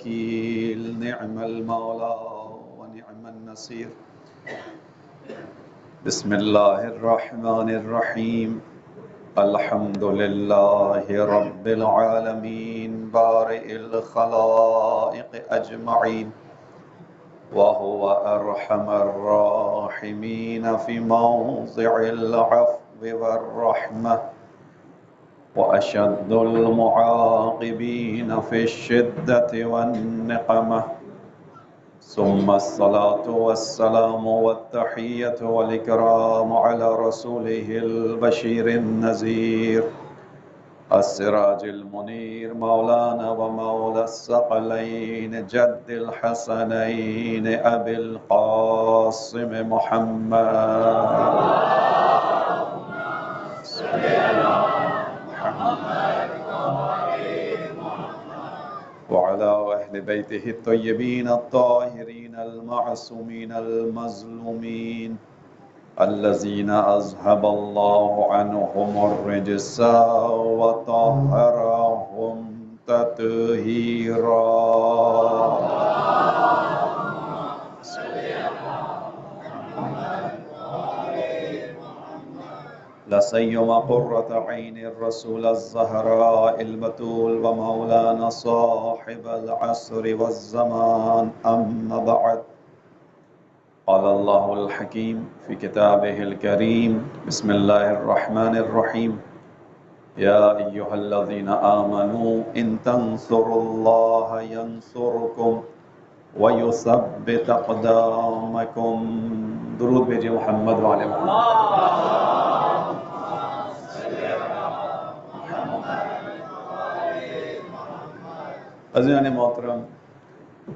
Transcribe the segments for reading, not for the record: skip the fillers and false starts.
الوكيل نعم المولى ونعم النصير بسم الله الرحمن الرحيم الحمد لله رب العالمين بارئ الخلائق أجمعين وهو أرحم الراحمين في موضع العفو والرحمة وأشد المعاقبين في الشدة والنقمة ثم الصلاة والسلام والتحية والإكرام على رسوله البشير النذير السراج المنير مولانا ومولى الثقلين جد الحسنين أبي القاسم محمد وعلى أهل بيته الطيبين الطاهرين المعصومين المظلومين الذين أذهب الله عنهم الرجس وطهرهم تطهيرا لسيما قرة عين الرسول الزهراء البتول ومولانا صاحب العصر والزمان أما بعد قال الله الحكيم في كتابه الكريم بسم الله الرحمن الرحيم يا أيها الذين آمنوا إن تنصروا الله ينصركم ويثبت أقدامكم درود بھیجئے محمد وعلى عزیزان محترم،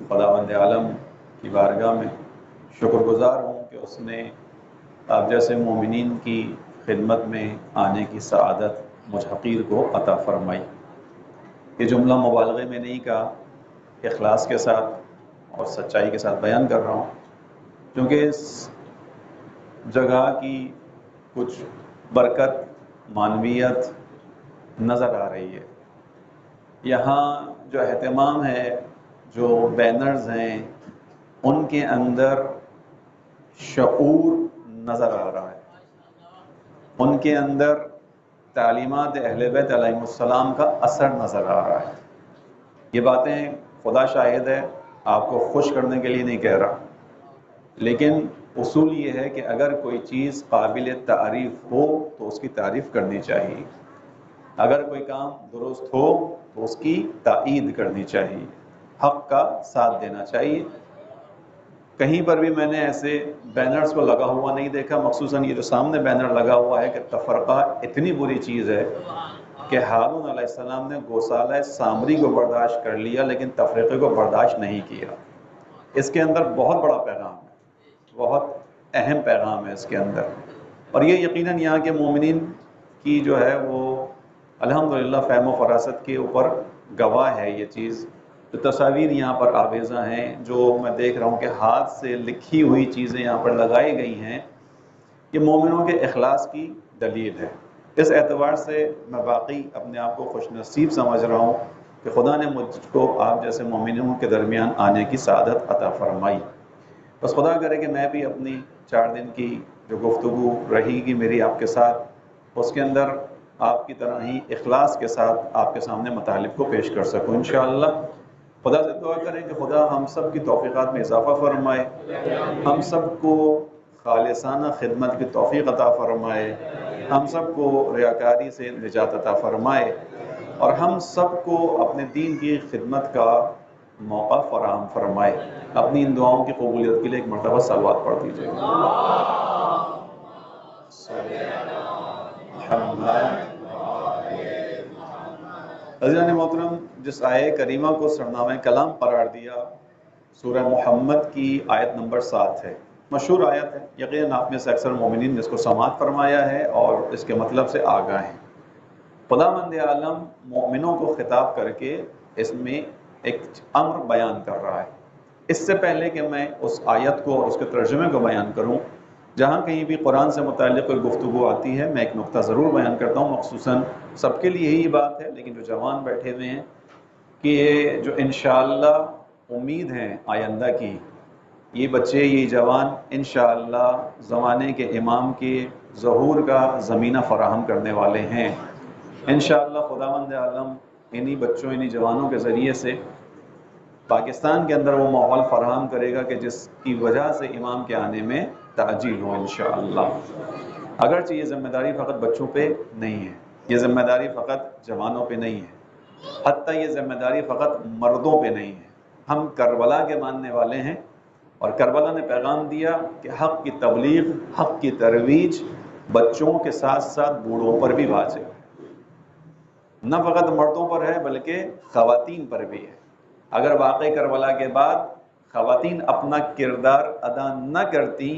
خداوند عالم کی بارگاہ میں شکر گزار ہوں کہ اس نے آپ جیسے مومنین کی خدمت میں آنے کی سعادت مجھ حقیر کو عطا فرمائی۔ یہ جملہ مبالغے میں نہیں کہا، اخلاص کے ساتھ اور سچائی کے ساتھ بیان کر رہا ہوں، کیونکہ اس جگہ کی کچھ برکت، معنویت نظر آ رہی ہے۔ یہاں جو اہتمام ہے، جو بینرز ہیں، ان کے اندر شعور نظر آ رہا ہے، ان کے اندر تعلیمات اہل بیت علیہم السلام کا اثر نظر آ رہا ہے۔ یہ باتیں خدا شاہد ہے، آپ کو خوش کرنے کے لیے نہیں کہہ رہا، لیکن اصول یہ ہے کہ اگر کوئی چیز قابل تعریف ہو تو اس کی تعریف کرنی چاہیے، اگر کوئی کام درست ہو تو اس کی تائید کرنی چاہیے، حق کا ساتھ دینا چاہیے۔ کہیں پر بھی میں نے ایسے بینرز کو لگا ہوا نہیں دیکھا، مخصوصاً یہ جو سامنے بینر لگا ہوا ہے کہ تفرقہ اتنی بری چیز ہے کہ ہارون علیہ السلام نے گوسالہ سامری کو برداشت کر لیا لیکن تفرقے کو برداشت نہیں کیا۔ اس کے اندر بہت بڑا پیغام ہے، بہت اہم پیغام ہے اس کے اندر، اور یہ یقیناً یہاں کے مومنین کی جو ہے وہ الحمدللہ فہم و فراست کے اوپر گواہ ہے۔ یہ چیز جو تصاویر یہاں پر آویزاں ہیں، جو میں دیکھ رہا ہوں کہ ہاتھ سے لکھی ہوئی چیزیں یہاں پر لگائی گئی ہیں، یہ مومنوں کے اخلاص کی دلیل ہے۔ اس اعتبار سے میں واقعی اپنے آپ کو خوش نصیب سمجھ رہا ہوں کہ خدا نے مجھ کو آپ جیسے مومنوں کے درمیان آنے کی سعادت عطا فرمائی۔ بس خدا کرے کہ میں بھی اپنی 4 دن کی جو گفتگو رہی گی میری آپ کے ساتھ، اس کے اندر آپ کی طرح ہی اخلاص کے ساتھ آپ کے سامنے مطالب کو پیش کر سکوں انشاءاللہ۔ خدا سے دعا کریں کہ خدا ہم سب کی توفیقات میں اضافہ فرمائے، ہم سب کو خالصانہ خدمت کی توفیق عطا فرمائے، ہم سب کو ریاکاری سے نجات عطا فرمائے، اور ہم سب کو اپنے دین کی خدمت کا موقع فراہم فرمائے۔ اپنی ان دعاؤں کی قبولیت کے لیے ایک مرتبہ صلوات پڑھ دیجیے گا۔ عزیزان محترم، جس آیہ کریمہ کو سرنامہ کلام قرار دیا، سورہ محمد کی آیت نمبر 7 ہے، مشہور آیت ہے، یقیناً آپ میں سے اکثر مومنین نے اس کو سماعت فرمایا ہے اور اس کے مطلب سے آگاہ ہیں۔ خداوند عالم مومنوں کو خطاب کر کے اس میں ایک امر بیان کر رہا ہے۔ اس سے پہلے کہ میں اس آیت کو اور اس کے ترجمے کو بیان کروں، جہاں کہیں بھی قرآن سے متعلق کوئی گفتگو آتی ہے، میں ایک نقطہ ضرور بیان کرتا ہوں، مخصوصاً سب کے لیے یہی بات ہے، لیکن جو جوان بیٹھے ہوئے ہیں کہ یہ جو انشاءاللہ امید ہے آئندہ کی، یہ بچے یہ جوان انشاءاللہ زمانے کے امام کے ظہور کا زمینہ فراہم کرنے والے ہیں۔ انشاءاللہ خداوند عالم انہی بچوں انہی جوانوں کے ذریعے سے پاکستان کے اندر وہ ماحول فراہم کرے گا کہ جس کی وجہ سے امام کے آنے میں تعجیل ہو انشاءاللہ۔ اگرچہ یہ ذمہ داری فقط بچوں پہ نہیں ہے، یہ ذمہ داری فقط جوانوں پہ نہیں ہے، حتیٰ یہ ذمہ داری فقط مردوں پہ نہیں ہے۔ ہم کربلا کے ماننے والے ہیں، اور کربلا نے پیغام دیا کہ حق کی تبلیغ، حق کی ترویج بچوں کے ساتھ ساتھ بوڑھوں پر بھی واجب ہے، نہ فقط مردوں پر ہے بلکہ خواتین پر بھی ہے۔ اگر واقعی کربلا کے بعد خواتین اپنا کردار ادا نہ کرتی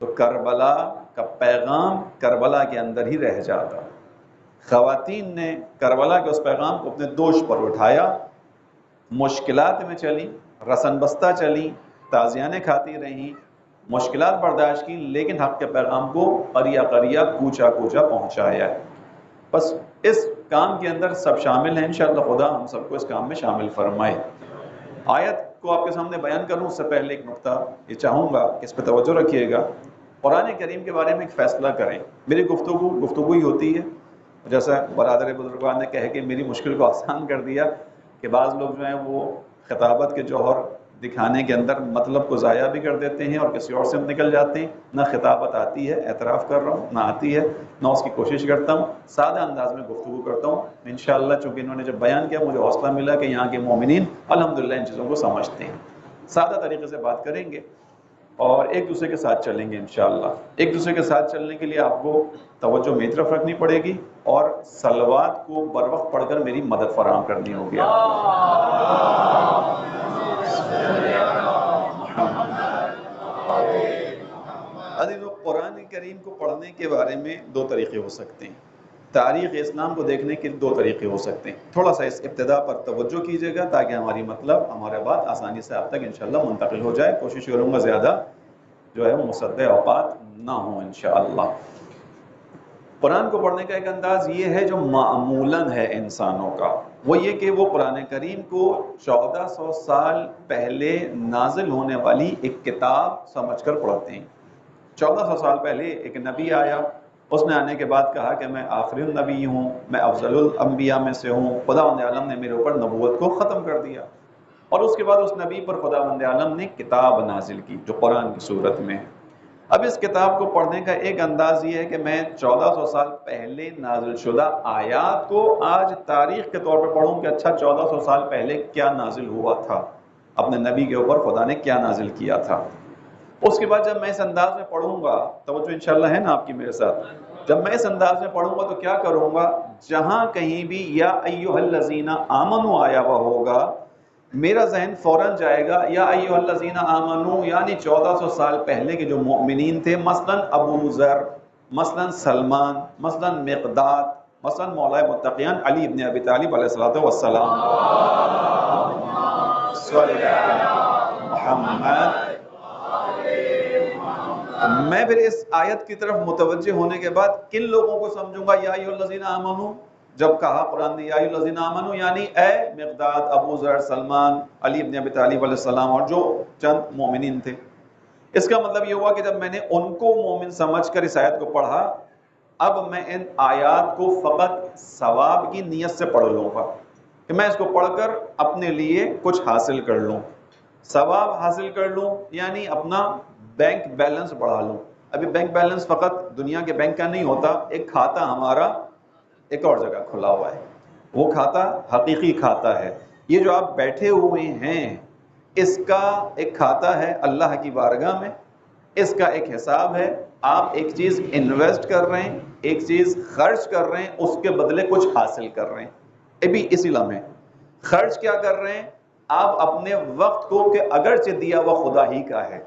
تو کربلا کا پیغام کربلا کے اندر ہی رہ جاتا۔ خواتین نے کربلا کے اس پیغام کو اپنے دوش پر اٹھایا، مشکلات میں چلی، رسن بستہ چلی، تازیانے کھاتی رہیں، مشکلات برداشت کی، لیکن حق کے پیغام کو قریہ قریہ کوچہ کوچہ پہنچایا ہے۔ بس اس کام کے اندر سب شامل ہیں، انشاءاللہ خدا ہم سب کو اس کام میں شامل فرمائے۔ آیت کو آپ کے سامنے بیان کروں اس سے پہلے ایک نقطہ یہ چاہوں گا کہ اس پہ توجہ رکھیے گا۔ قرآن کریم کے بارے میں ایک فیصلہ کریں۔ میری گفتگو ہی ہوتی ہے، جیسا برادر بزرگان نے کہے کہ میری مشکل کو آسان کر دیا، کہ بعض لوگ جو ہیں وہ خطابت کے جوہر دکھانے کے اندر مطلب کو ضائع بھی کر دیتے ہیں اور کسی اور سے نکل جاتے ہیں۔ نہ خطابت آتی ہے، اعتراف کر رہا ہوں، نہ آتی ہے، نہ اس کی کوشش کرتا ہوں، سادہ انداز میں گفتگو کرتا ہوں۔ انشاءاللہ چونکہ انہوں نے جب بیان کیا مجھے حوصلہ ملا کہ یہاں کے مومنین الحمدللہ ان چیزوں کو سمجھتے ہیں۔ سادہ طریقے سے بات کریں گے اور ایک دوسرے کے ساتھ چلیں گے انشاءاللہ۔ ایک دوسرے کے ساتھ چلنے کے لیے آپ کو توجہ میری طرف رکھنی پڑے گی اور صلوات کو بر وقت پڑھ کر میری مدد فراہم کرنی ہوگی۔ عزیزو، قرآن کریم کو پڑھنے کے بارے میں دو طریقے ہو سکتے ہیں، تاریخ اسلام کو دیکھنے کے دو طریقے ہو سکتے ہیں۔ تھوڑا سا اس ابتدا پر توجہ کیجیے گا تاکہ ہماری مطلب ہمارے بات آسانی سے آپ تک انشاءاللہ منتقل ہو جائے۔ کوشش کروں گا زیادہ جو ہے وہ مصدع اوقات نہ ہوں انشاءاللہ۔ قرآن کو پڑھنے کا ایک انداز یہ ہے جو معمولاً ہے انسانوں کا، وہ یہ کہ وہ قرآن کریم کو 1400 سال پہلے نازل ہونے والی ایک کتاب سمجھ کر پڑھتے ہیں۔ 1400 سال پہلے ایک نبی آیا، اس نے آنے کے بعد کہا کہ میں آخری النبی ہوں، میں افضل الانبیاء میں سے ہوں، خداوند عالم نے میرے اوپر نبوت کو ختم کر دیا، اور اس کے بعد اس نبی پر خداوند عالم نے کتاب نازل کی جو قرآن کی صورت میں ہے۔ اب اس کتاب کو پڑھنے کا ایک انداز یہ ہے کہ میں 1400 سال پہلے نازل شدہ آیات کو آج تاریخ کے طور پہ پڑھوں کہ اچھا 1400 سال پہلے کیا نازل ہوا تھا، اپنے نبی کے اوپر خدا نے کیا نازل کیا تھا۔ اس کے بعد جب میں اس انداز میں پڑھوں گا، توجہ انشاءاللہ ہے نا آپ کی میرے ساتھ، جب میں اس انداز میں پڑھوں گا تو کیا کروں گا، جہاں کہیں بھی یا ایھا الذین آمنوا آیا ہوا ہوگا میرا ذہن فوراً جائے گا یا ایھا الذین آمنوا، یعنی 1400 سال پہلے کے جو مؤمنین تھے، مثلا ابو ذر، مثلا سلمان، مثلا مقداد، مثلا مولا متقیان علی ابن ابی طالب علیہ الصلوۃ والسلام، صلی محمد۔ میں پھر اس آیت کی طرف متوجہ ہونے کے بعد کن لوگوں کو سمجھوں گا یا ایھا الذین آمنوا، جب کہا قرآن نے یا ایھا الذین آمنوا، یعنی اے مقداد، ابو ذر، سلمان، علی ابن ابی طالب علیہ السلام اور جو چند مومنین تھے۔ اس کا مطلب یہ ہوا کہ جب میں نے ان کو مومن سمجھ کر اس آیت کو پڑھا، اب میں ان آیات کو فقط ثواب کی نیت سے پڑھ لوں گا کہ میں اس کو پڑھ کر اپنے لیے کچھ حاصل کر لوں، ثواب حاصل کر لوں، یعنی اپنا بینک بیلنس بڑھا لوں۔ ابھی بینک بیلنس فقط دنیا کے بینک کا نہیں ہوتا، ایک کھاتا ہمارا ایک اور جگہ کھلا ہوا ہے، وہ کھاتا حقیقی کھاتا ہے۔ یہ جو آپ بیٹھے ہوئے ہیں اس کا ایک کھاتا ہے اللہ کی بارگاہ میں، اس کا ایک حساب ہے۔ آپ ایک چیز انویسٹ کر رہے ہیں، ایک چیز خرچ کر رہے ہیں، اس کے بدلے کچھ حاصل کر رہے ہیں۔ ابھی اسی لمحے خرچ کیا کر رہے ہیں؟ آپ اپنے وقت کو کہ اگرچہ دیا ہوا خدا ہی کا ہے،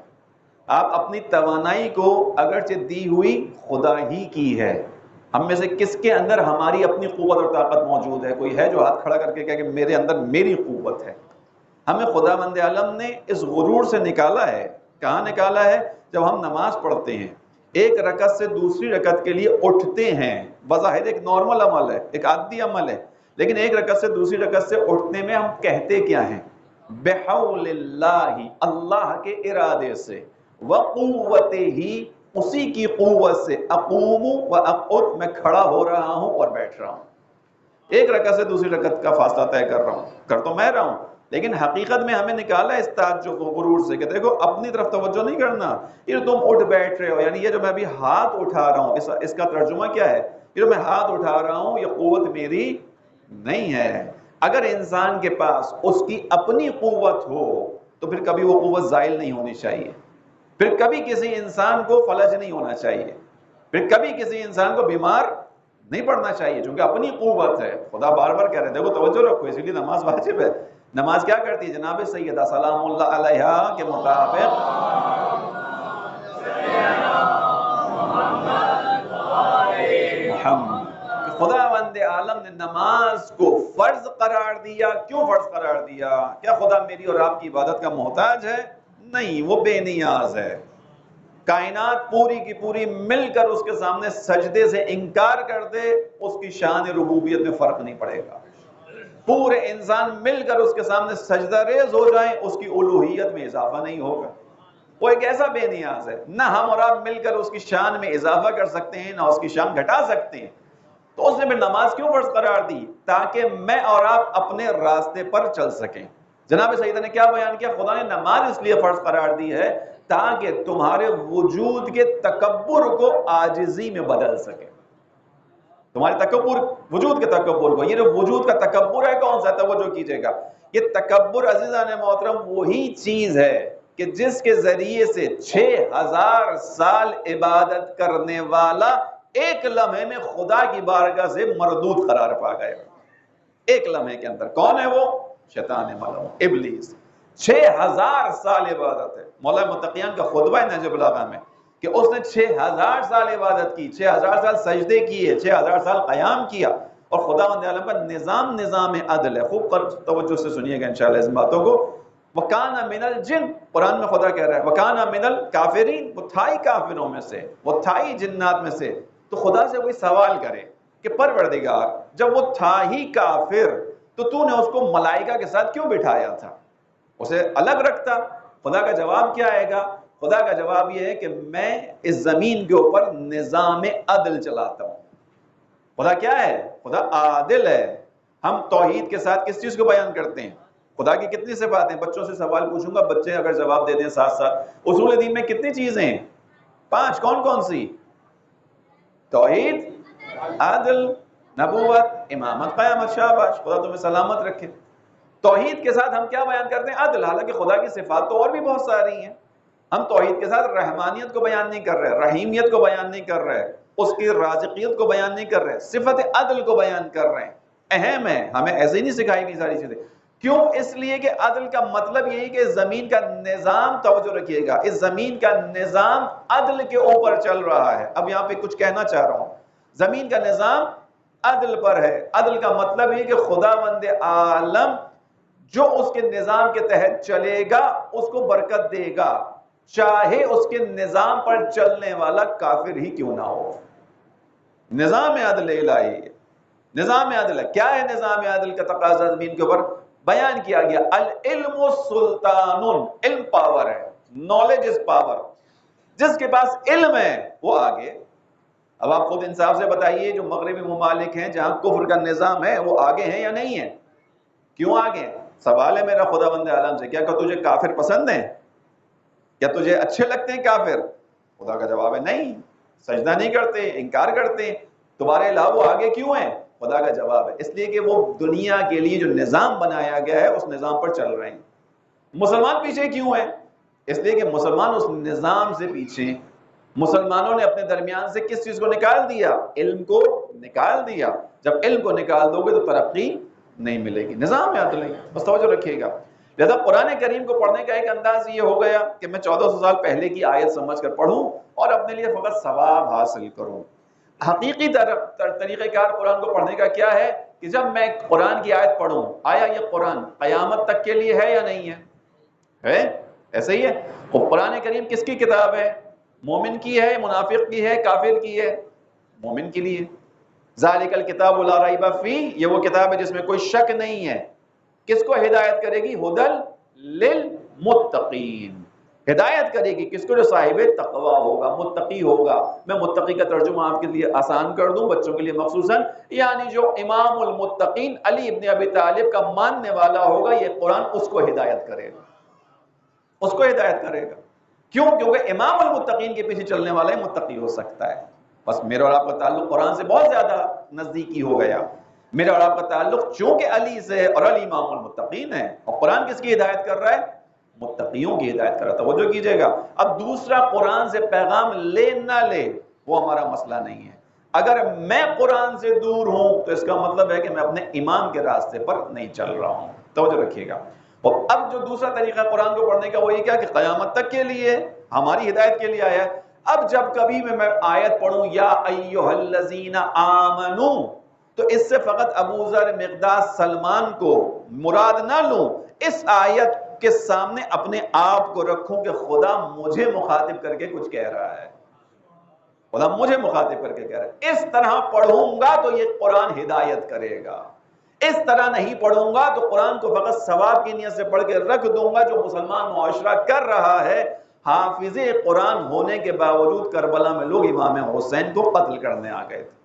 آپ اپنی توانائی کو اگرچہ دی ہوئی خدا ہی کی ہے۔ ہم میں سے کس کے اندر ہماری اپنی قوت اور طاقت موجود ہے؟ کوئی ہے جو ہاتھ کھڑا کر کے کہے کہ میرے اندر میری قوت ہے؟ ہمیں خداوند عالم نے اس غرور سے نکالا ہے۔ کہاں نکالا ہے؟ جب ہم نماز پڑھتے ہیں، ایک رکعت سے دوسری رکعت کے لیے اٹھتے ہیں، بظاہر ایک نارمل عمل ہے، ایک عادی عمل ہے، لیکن ایک رکعت سے دوسری رکعت سے اٹھنے میں ہم کہتے کیا ہیں؟ بحول اللہ، اللہ کے ارادے سے، وقوتہ، اسی کی قوت سے، اقوم و اقعد، میں کھڑا ہو رہا ہوں اور بیٹھ رہا ہوں۔ ایک رکعت سے دوسری رکعت کا فاصلہ طے کر رہا ہوں، کر تو میں رہا ہوں، لیکن حقیقت میں ہمیں نکالا اس تعجب و غرور سے کہ دیکھو اپنی طرف توجہ نہیں کرنا، یہ جو تم اٹھ بیٹھ رہے ہو، یعنی یہ جو میں ابھی ہاتھ اٹھا رہا ہوں، اس کا ترجمہ کیا ہے؟ یہ جو میں ہاتھ اٹھا رہا ہوں یہ قوت میری نہیں ہے۔ اگر انسان کے پاس اس کی اپنی قوت ہو تو پھر کبھی وہ قوت زائل نہیں ہونی چاہیے، پھر کبھی کسی انسان کو فلج نہیں ہونا چاہیے، پھر کبھی کسی انسان کو بیمار نہیں پڑنا چاہیے، چونکہ اپنی قوت ہے۔ خدا بار بار کہہ رہے ہیں دیکھو توجہ رکھو، اسی لیے نماز واجب ہے۔ نماز کیا کرتی ہے؟ جناب سیدہ سلام اللہ علیہا کے مطابق محمد، خداوند عالم نے نماز کو فرض قرار دیا۔ کیوں فرض قرار دیا؟ کیا خدا میری اور آپ کی عبادت کا محتاج ہے؟ نہیں، وہ بے نیاز ہے۔ کائنات پوری کی پوری مل کر اس کے سامنے سجدے سے انکار کر دے، اس کی شان ربوبیت میں فرق نہیں پڑے گا۔ پورے انسان مل کر اس کے سامنے سجدہ ریز ہو جائیں، اس کی الوہیت میں اضافہ نہیں ہوگا۔ وہ ایک ایسا بے نیاز ہے، نہ ہم اور آپ مل کر اس کی شان میں اضافہ کر سکتے ہیں، نہ اس کی شان گھٹا سکتے ہیں۔ تو اس نے پھر نماز کیوں فرض قرار دی؟ تاکہ میں اور آپ اپنے راستے پر چل سکیں۔ جناب سیدہ نے کیا بیان کیا؟ خدا نے نماز اس لیے فرض قرار دی ہے تاکہ تمہارے وجود کے تکبر کو عاجزی میں بدل سکے۔ تمہارے تکبر، وجود کے تکبر کو، یہ جو وجود کا تکبر ہے کون سا؟ توجہ کیجئے گا، یہ تکبر عزیزان محترم وہی چیز ہے کہ جس کے ذریعے سے 6000 سال عبادت کرنے والا ایک لمحے میں خدا کی بارگاہ سے مردود قرار پا گئے۔ ایک لمحے کے اندر کون ہے وہ؟ شیطان ملعون، ابلیس۔ 6000 سال عبادت ہے۔ مولا متقیان کا خطبہ ہے نہج البلاغہ میں کہ اس نے 6000 سال عبادت کی، 6000 سال سجدے کیے، 6000 سال قیام کیا، اور خداوند عالم کا نظام نظام عدل ہے۔ خوب توجہ سے سنیے گا انشاءاللہ اس باتوں کو۔ وَكَانَ مِنَ الْجِنِّ، قرآن میں خدا کہہ رہا ہے وَكَانَ مِنَ الْكَافِرِينَ، وہ تھا ہی کافروں میں سے، وہ تھا ہی جنات میں سے۔ تو خدا سے کوئی سوال کرے کہ پروردگار جب وہ تھا ہی کافر تو نے اس کو ملائکہ کے ساتھ کیوں بٹھایا تھا؟ اسے الگ رکھتا۔ خدا کا جواب کیا آئے گا؟ خدا کا جواب یہ ہے کہ میں اس زمین کے اوپر نظام عدل چلاتا ہوں۔ خدا کیا ہے؟ خدا عادل ہے۔ ہم توحید کے ساتھ کس چیز کو بیان کرتے ہیں؟ خدا کی کتنی صفات ہیں؟ بچوں سے سوال پوچھوں گا، بچے اگر جواب دے دیں ساتھ ساتھ۔ اصول دین میں کتنی چیزیں ہیں؟ 5۔ کون کون سی؟ توحید، عدل، نبوت، امامت، قیامت۔ شاباش، خدا تمہیں سلامت رکھے۔ توحید کے ساتھ ہم کیا بیان کرتے ہیں؟ عدل۔ حالانکہ خدا کی صفات تو اور بھی بہت ساری ہیں۔ ہم توحید کے ساتھ رحمانیت کو بیان نہیں کر رہے، رحیمیت کو بیان نہیں کر رہے، اس کی رازقیت کو بیان نہیں کر رہے، صفت عدل کو بیان کر رہے ہیں۔ اہم ہے، ہمیں ایسے ہی نہیں سکھائی گئی ساری چیزیں۔ کیوں؟ اس لیے کہ عدل کا مطلب یہی کہ زمین کا نظام، توجہ رکھیے گا، اس زمین کا نظام عدل کے اوپر چل رہا ہے۔ اب یہاں پہ کچھ کہنا چاہ رہا ہوں، زمین کا نظام عدل پر ہے۔ عدل کا مطلب یہ کہ خداوند عالم جو اس کے نظام کے تحت چلے گا اس کو برکت دے گا، چاہے اس کے نظام پر چلنے والا کافر ہی کیوں نہ ہو۔ نظام عدل الہی، نظام عدل ہے۔ کیا ہے نظام عدل کا تقاضا زمین کے اوپر؟ بیان کیا گیا العلم سلطان، علم پاور ہے، نالج از پاور۔ جس کے پاس علم ہے وہ آگے۔ اب آپ خود انصاف سے بتائیے، جو مغربی ممالک ہیں جہاں کفر کا نظام ہے وہ آگے ہیں یا نہیں ہیں؟ کیوں آگے ہیں؟ سوال ہے میرا خداوند عالم سے، کیا کہ تجھے کافر پسند ہیں؟ کیا تجھے اچھے لگتے ہیں کافر؟ خدا کا جواب ہے نہیں، سجدہ نہیں کرتے، انکار کرتے ہیں۔ تمہارے علاوہ وہ آگے کیوں ہیں؟ خدا کا جواب ہے اس لیے کہ وہ دنیا کے لیے جو نظام بنایا گیا ہے اس نظام پر چل رہے ہیں۔ مسلمان پیچھے کیوں ہیں؟ اس لیے کہ مسلمان اس نظام سے پیچھے ہیں۔ مسلمانوں نے اپنے درمیان سے کس چیز کو نکال دیا؟ علم کو نکال دیا۔ جب علم کو نکال دو گے تو ترقی نہیں ملے گی، نظام یاد لیں گے، بس توجہ رکھیے گا۔ لہذا قرآن کریم کو پڑھنے کا ایک انداز یہ ہو گیا کہ میں 1400 سال پہلے کی آیت سمجھ کر پڑھوں اور اپنے لیے فقط ثواب حاصل کروں۔ حقیقی طریقہ کار قرآن کو پڑھنے کا کیا ہے کہ جب میں قرآن کی آیت پڑھوں، آیا یہ قرآن قیامت تک کے لیے ہے یا نہیں ہے؟ ہے؟ ایسے ہی ہے۔ وہ قرآن کریم کس کی کتاب ہے؟ مومن کی ہے، منافق کی ہے، کافر کی ہے؟ مومن کے لیے۔ ذالک الکتاب لا ریب فیہ، یہ وہ کتاب ہے جس میں کوئی شک نہیں ہے. کس کو ہدایت کرے گی؟ ہدل للمتقین، ہدایت کرے گی کس کو؟ جو صاحب تقوی ہوگا، متقی ہوگا. میں متقی کا ترجمہ آپ کے لیے آسان کر دوں، بچوں کے لیے مخصوصاً، یعنی جو امام المتقین علی ابن ابی طالب کا ماننے والا ہوگا، یہ قرآن اس کو ہدایت کرے گا، اس کو ہدایت کرے گا. کیوں؟ کیونکہ امام المتقین کے پیچھے چلنے والا ہی متقی ہو سکتا ہے. بس میرا اور آپ کا تعلق قرآن سے بہت زیادہ نزدیکی ہو گیا. میرا اور آپ کا تعلق چونکہ علی سے ہے، اور علی امام المتقین ہے، اور قرآن کس کی ہدایت کر رہا ہے؟ متقیوں کی ہدایت کر رہا ہے. توجہ کیجئے گا. اب دوسرا قرآن سے پیغام لے نہ لے وہ ہمارا مسئلہ نہیں ہے. اگر میں قرآن سے دور ہوں تو اس کا مطلب ہے کہ میں اپنے ایمان کے راستے پر نہیں چل رہا ہوں. توجہ رکھیے گا. اور اب جو دوسرا طریقہ قرآن کو پڑھنے کا وہ یہ کیا کہ قیامت تک کے لیے ہماری ہدایت کے لیے آیا ہے. اب جب کبھی میں آیت پڑھوں یا ایھا الذین آمنو، تو اس سے فقط ابو ذر، مقداد، سلمان کو مراد نہ لوں، اس آیت کے سامنے اپنے آپ کو رکھوں کہ خدا مجھے مخاطب کر کے کچھ کہہ رہا ہے، خدا مجھے مخاطب کر کے کہہ رہا ہے. اس طرح پڑھوں گا تو یہ قرآن ہدایت کرے گا. اس طرح نہیں پڑھوں گا تو قرآن کو فقط ثواب کی نیت سے پڑھ کے رکھ دوں گا، جو مسلمان معاشرہ کر رہا ہے. حافظ قرآن ہونے کے باوجود کربلا میں لوگ امام حسین کو قتل کرنے آ گئے تھے.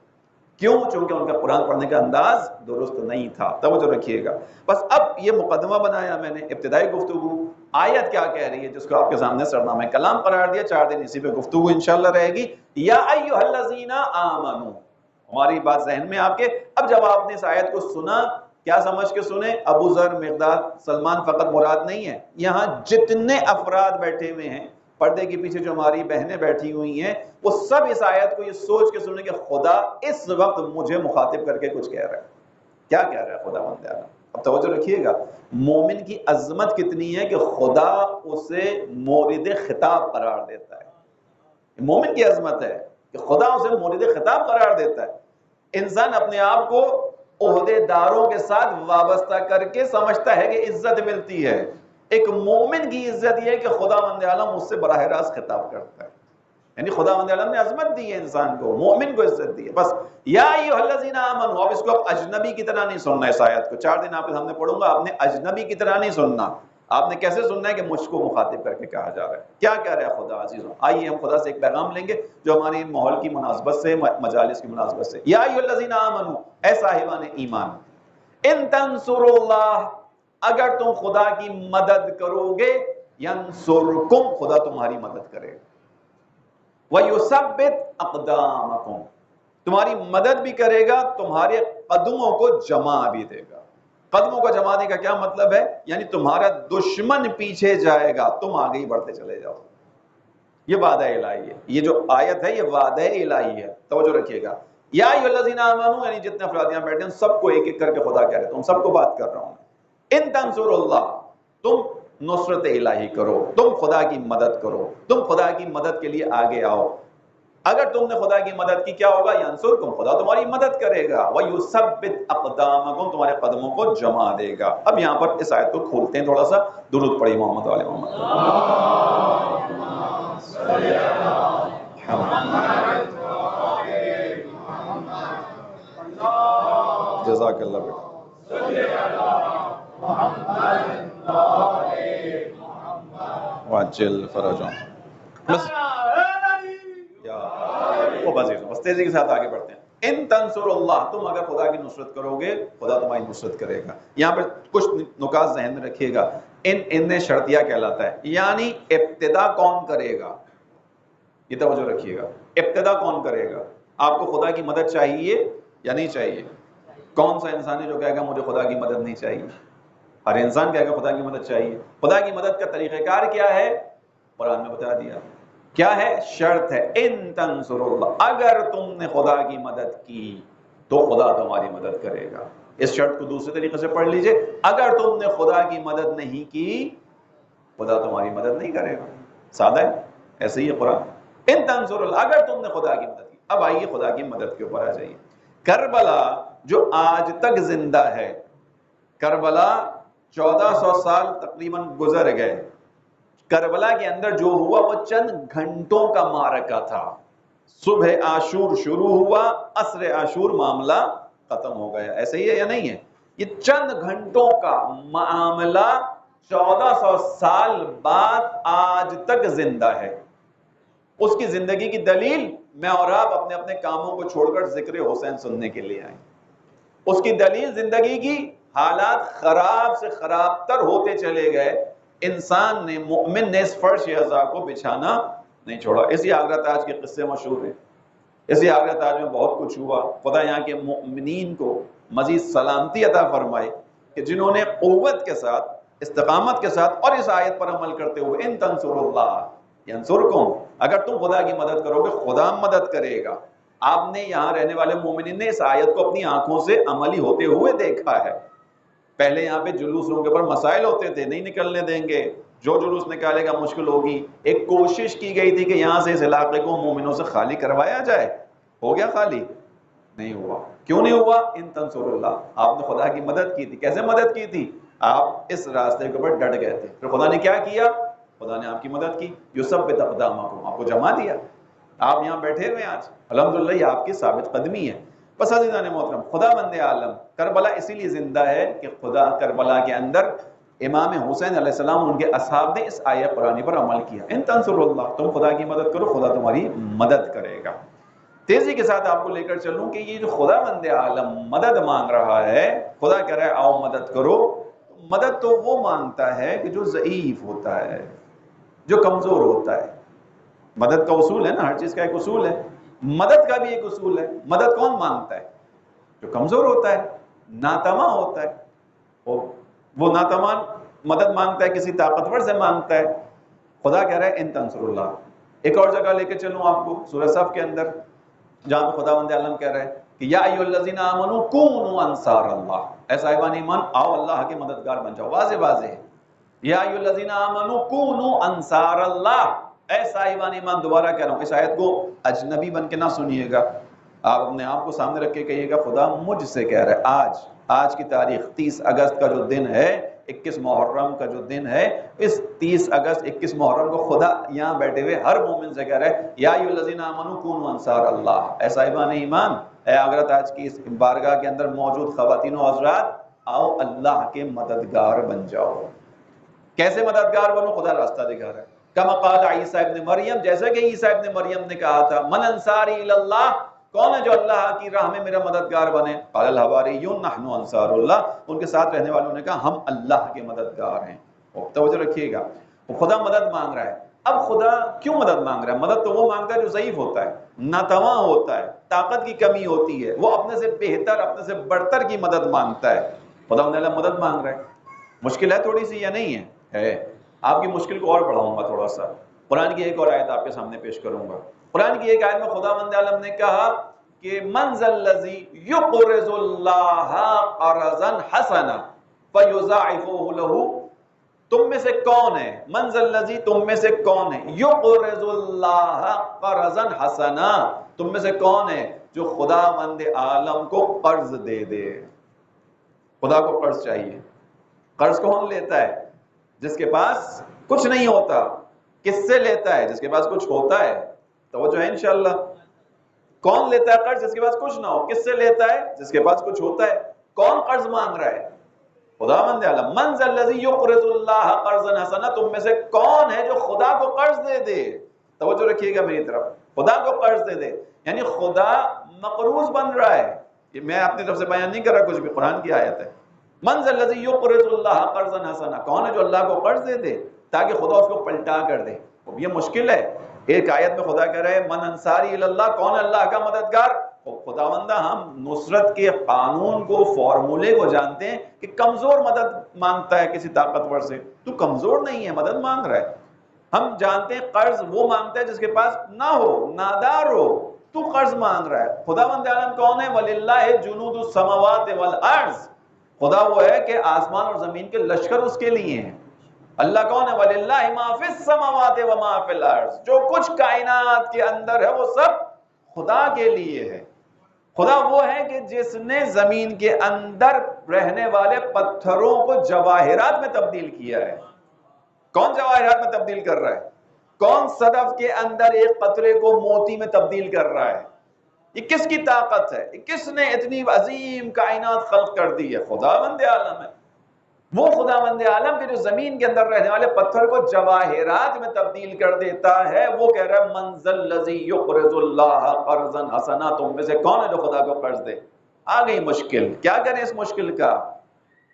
کیوں؟ چونکہ ان کا قرآن پڑھنے کا انداز درست نہیں تھا. توجہ رکھیے گا. بس اب یہ مقدمہ بنایا میں نے، ابتدائی گفتگو. آیت کیا کہہ رہی ہے جس کو آپ کے سامنے سرنامہ کلام قرار دیا؟ 4 دن اسی پہ گفتگو انشاءاللہ رہے گی. یا ایھا الذین آمنو، ہماری بات ذہن میں آپ کے. اب جب آپ نے اس آیت کو سنا، کیا سمجھ کے سنیں؟ ابو ذر، مقداد، سلمان فقط مراد نہیں ہے. یہاں جتنے افراد بیٹھے ہوئے ہیں، پردے کے پیچھے جو ہماری بہنیں بیٹھی ہوئی ہیں، وہ سب اس آیت کو یہ سوچ کے سنیں کہ خدا اس وقت مجھے مخاطب کر کے کچھ کہہ رہا ہے. کیا کہہ رہا ہے خدا بند عالم؟ اب توجہ رکھیے گا. مومن کی عظمت کتنی ہے کہ خدا اسے مورد خطاب قرار دیتا ہے. مومن کی عظمت ہے کہ خدا اسے مورد خطاب قرار دیتا ہے. انسان اپنے آپ کو عہدے داروں کے ساتھ وابستہ کر کے سمجھتا ہے کہ عزت ملتی ہے. ایک مومن کی عزت یہ ہے کہ خدا بند عالم اس سے براہ راست خطاب کرتا ہے. یعنی خدا بند عالم نے عظمت دی ہے انسان کو، مومن کو عزت دی ہے. بس یا ایھا الذین آمنو، اب اس کو آپ اجنبی کی طرح نہیں سننا. اس آیت کو 4 دن آپ کے سامنے پڑھوں گا، آپ نے اجنبی کی طرح نہیں سننا. آپ نے کیسے سننا ہے کہ مجھ کو مخاطب کر کے کہا جا رہا ہے. کیا کہہ رہا ہے خدا عزیزوں؟ آئیے ہم خدا سے ایک پیغام لیں گے جو ہماری ماحول کی مناسبت سے، مجالس کی مناسبت سے. یا ایھا الذین آمنو، اے صاحبان ایمان، ان تنصروا اللہ، اگر تم خدا کی مدد کرو گے، ینصرکم، خدا تمہاری مدد کرے گا. وَيُثَبِّتْ أَقْدَامَكُمْ، تمہاری مدد بھی کرے گا، تمہارے قدموں کو جما بھی دے گا. قدموں کو جمانے کا کیا مطلب ہے؟ یعنی تمہارا دشمن پیچھے جائے گا، تم آگے ہی بڑھتے چلے جاؤ. یہ وعدہ الہی ہے. یہ جو آیت ہے یہ وعدہ الہی ہے. توجہ رکھیے گا. یا ایھا الذین آمنو، یعنی جتنے افراد یہاں بیٹھے ہیں سب کو ایک ایک کر کے خدا کہہ رہے ہیں، تم سب کو بات کر رہا ہوں. ان تنصروا اللہ، تم نصرت الہی کرو، تم خدا کی مدد کرو، تم خدا کی مدد کے لیے آگے آؤ. اگر تم نے خدا کی مدد کی کیا ہوگا؟ ینصرکم، خدا تمہاری مدد کرے گا. وَيُثَبِّتْ أَقْدَامَكُمْ، تمہارے قدموں کو جما دے گا. اب یہاں پر اس آیت کو کھولتے ہیں تھوڑا سا. درود پڑھی محمد علیہ محمد. جزاک اللہ بیٹا. وعجل فرجهم. بس بس تیزی کے ساتھ آگے بڑھتے ہیں. ان تنصروا اللہ، تم اگر خدا کی نصرت کرو گے خدا تمہاری نصرت کرے گا. یہاں پر کچھ نکات ذہن میں رکھیے گا. ان شرطیہ کہلاتا ہے، یعنی ابتدا کون کرے گا؟ یہ توجہ رکھیے گا. ابتدا کون کرے گا؟ آپ کو خدا کی مدد چاہیے یا نہیں چاہیے؟ کون سا انسان ہے جو کہے گا مجھے خدا کی مدد نہیں چاہیے؟ ہر انسان کہے گا خدا کی مدد چاہیے. خدا کی مدد کا طریقہ کار کیا ہے؟ قرآن نے بتا دیا. کیا ہے؟ شرط ہے ان تنصروا اللہ، اگر تم نے خدا کی مدد کی تو خدا تمہاری مدد کرے گا. اس شرط کو دوسرے طریقے سے پڑھ لیجئے، اگر تم نے خدا کی مدد نہیں کی خدا تمہاری مدد نہیں کرے گا. سادہ ہے، ایسے ہی ہے قرآن. ان تنصروا اللہ، اگر تم نے خدا کی مدد کی. اب آئیے خدا کی مدد کے اوپر آ جائیے. کربلا جو آج تک زندہ ہے، کربلا 1400 سال تقریباً گزر گئے. کربلا کے اندر جو ہوا وہ چند گھنٹوں کا معرکہ تھا. صبح عاشور شروع ہوا، عصر عاشور معاملہ ختم ہو گیا. ایسے ہی ہے یا نہیں ہے؟ یہ چند گھنٹوں کا معاملہ 1400 سال بعد آج تک زندہ ہے. اس کی زندگی کی دلیل میں اور آپ اپنے اپنے کاموں کو چھوڑ کر ذکر حسین سننے کے لیے آئیں. اس کی دلیل زندگی کی حالات خراب سے خراب تر ہوتے چلے گئے، انسان نے، مؤمن نے اس فرش عزا کو بچھانا نہیں چھوڑا. اسی آگرہ تاج کے قصے مشہور ہیں. اسی آگرہ تاج میں بہت کچھ ہوا. خدا یہاں کے مؤمنین کو مزید سلامتی عطا فرمائے کہ جنہوں نے قوت کے ساتھ، استقامت کے ساتھ اور اس آیت پر عمل کرتے ہوئے ان تنصروا اللہ ینصرکم، اگر تم خدا کی مدد کرو گے خدا مدد کرے گا. آپ نے یہاں رہنے والے مومنین نے اس آیت کو اپنی آنکھوں سے عملی ہوتے ہوئے دیکھا ہے. پہلے یہاں پہ جلوسوں کے اوپر مسائل ہوتے تھے، نہیں نکلنے دیں گے، جو جلوس نکالے گا مشکل ہوگی. ایک کوشش کی گئی تھی کہ یہاں سے اس علاقے کو مومنوں سے خالی کروایا جائے. ہو گیا خالی؟ نہیں ہوا. کیوں نہیں ہوا؟ ان تنصروا اللہ، آپ نے خدا کی مدد کی تھی. کیسے مدد کی تھی؟ آپ اس راستے کے اوپر ڈٹ گئے تھے. پھر خدا نے کیا کیا؟ خدا نے آپ کی مدد کی. یثبت اقدامکم، آپ کو جما دیا. آپ یہاں بیٹھے ہوئے ہیں آج الحمدللہ، یہ آپ کی ثابت قدمی ہے. بس عزیزان محترم، خدا بند عالم کربلا اسی لیے زندہ ہے کہ خدا کربلا کے اندر امام حسین علیہ السلام، ان کے اصحاب نے اس آیت قرآنی پر عمل کیا. ان تنصروا اللہ، تم خدا کی مدد کرو خدا تمہاری مدد کرے گا. تیزی کے ساتھ آپ کو لے کر چلوں کہ یہ جو خدا بند عالم مدد مانگ رہا ہے، خدا کہہ رہا ہے آؤ مدد کرو. مدد تو وہ مانگتا ہے کہ جو ضعیف ہوتا ہے، جو کمزور ہوتا ہے. مدد کا اصول ہے نا، ہر چیز کا ایک اصول ہے. مدد کا بھی ایک اصول ہے. مدد کون مانگتا ہے؟ جو کمزور ہوتا ہے، ناتواں ہوتا ہے. وہ ناتواں مدد مانگتا ہے، کسی طاقتور سے مانگتا ہے. خدا کہہ رہا ہے ان تنصروا اللہ. ایک اور جگہ لے کے چلوں آپ کو، سورہ صف کے اندر، جہاں پہ خداوند عالم کہہ رہے ہیں کہ یا ایھا الذین آمنوا کونوا انصار اللہ، اے صاحبان ایمان آؤ اللہ کے مددگار بن جاؤ. واضح واضح ہے. یا ایھا الذین آمنوا کونوا انصار اللہ، اے صاحبان ایمان. دوبارہ کہہ رہا ہوں، اس آیت کو اجنبی بن کے نہ سنیے گا. آپ اپنے آپ کو سامنے رکھ کے کہیے گا خدا مجھ سے کہہ رہا ہے. آج کی تاریخ 30 اگست کا جو دن ہے، 21 محرم کا جو دن ہے، اس 30 اگست 21 محرم کو خدا یہاں بیٹھے ہوئے ہر مومن سے کہہ رہے ہیں یا ایھا الذین آمنوا کونوا انصار اللہ، اے صاحبان ایمان، اے آگرہ تاج کی اس بارگاہ کے اندر موجود خواتین و حضرات، آؤ اللہ کے مددگار بن جاؤ. کیسے مددگار بنو؟ خدا راستہ دکھا رہا ہے. کما قال عیسیٰ ابن مریم، جیسے کہ عیسیٰ ابن مریم نے کہا تھا من انصاری الی اللہ، کون ہے جو اللہ کی راہ میں میرا مددگار بنے؟ قال الحواریون نحن انصار اللہ، ان کے ساتھ رہنے والوں نے کہا ہم اللہ کے مددگار ہیں. توجہ رکھیے گا، خدا مدد مانگ رہا ہے. اب خدا کیوں مدد مانگ رہا ہے؟ مدد تو وہ مانگتا ہے جو ضعیف ہوتا ہے، ناتواں ہوتا ہے، طاقت کی کمی ہوتی ہے، وہ اپنے سے بہتر، اپنے سے بڑھتر کی مدد مانگتا ہے. خدا مدد مانگ رہا ہے. مشکل ہے تھوڑی سی یا نہیں ہے؟ آپ کی مشکل کو اور بڑھاؤں گا تھوڑا سا. قرآن کی ایک اور آیت آپ کے سامنے پیش کروں گا. قرآن کی ایک آیت میں خداوند عالم نے کہا کہ من ذا الذی یقرض اللہ قرضا حسنا فیضاعفہ لہ، تم میں سے کون ہے، من ذا الذی، تم میں سے کون ہے، یقرض اللہ قرضا حسنا، تم میں سے کون ہے جو خداوند عالم کو قرض دے دے. خدا کو قرض چاہیے. قرض کون لیتا ہے؟ جس کے پاس کچھ نہیں ہوتا. کس سے لیتا ہے؟ جس کے پاس کچھ ہوتا ہے. توجہ ہے انشاءاللہ. کون لیتا ہے قرض؟ جس کے پاس کچھ نہ ہو. کس سے لیتا ہے؟ جس کے پاس کچھ ہوتا ہے. کون قرض مانگ رہا ہے؟ خداوند عالم. من ذا الذی یقرض اللہ قرضا حسنا، تم میں سے کون ہے جو خدا کو قرض دے دے. توجہ رکھیے گا میری طرف، خدا کو قرض دے دے، یعنی خدا مقروض بن رہا ہے. یہ میں اپنی طرف سے بیان نہیں کر رہا، کچھ بھی قرآن کی آیت ہے. من ذا الذی یقرض اللہ قرضا حسنا، کون ہے جو اللہ کو قرض دے دے تاکہ خدا اس کو پلٹا کر دے. یہ مشکل ہے. ایک آیت میں خدا کہہ رہے ہیں من انصاری الی اللہ، کون ہے اللہ کا مددگار؟ خداوندہ ہم نصرت کے قانون کو، فارمولے کو جانتے ہیں کہ کمزور مدد مانگتا ہے کسی طاقتور سے. تو کمزور نہیں ہے، مدد مانگ رہا ہے. ہم جانتے ہیں قرض وہ مانگتا ہے جس کے پاس نہ ہو، نادار ہو. تو قرض مانگ رہا ہے. خداوند عالم کون ہے؟ وَلِلَّهِ جُنُودُ السَّمَاوَاتِ وَالْأَرْضِ، خدا وہ ہے کہ آسمان اور زمین کے لشکر اس کے لیے ہیں. اللہ کون ہے؟ وَلِلَّهِ مَا فِي السَّمَاوَاتِ وَمَا فِي الْأَرْضِ، جو کچھ کائنات کے اندر ہے وہ سب خدا کے لیے ہے. خدا وہ ہے کہ جس نے زمین کے اندر رہنے والے پتھروں کو جواہرات میں تبدیل کیا ہے. کون جواہرات میں تبدیل کر رہا ہے؟ کون صدف کے اندر ایک قطرے کو موتی میں تبدیل کر رہا ہے؟ یہ کس کی طاقت ہے؟ کس نے اتنی عظیم کائنات خلق کر دی ہے؟ خداوند عالم ہے۔ وہ خداوند عالم کے جو زمین کے اندر رہنے والے پتھر کو جواہرات میں تبدیل کر دیتا ہے، وہ کہہ رہا ہے من ذا الذی یقرض اللہ قرضا حسنا، تم میں سے کون ہے جو خدا کو قرض دے؟ آ گئی مشکل، کیا کریں اس مشکل کا؟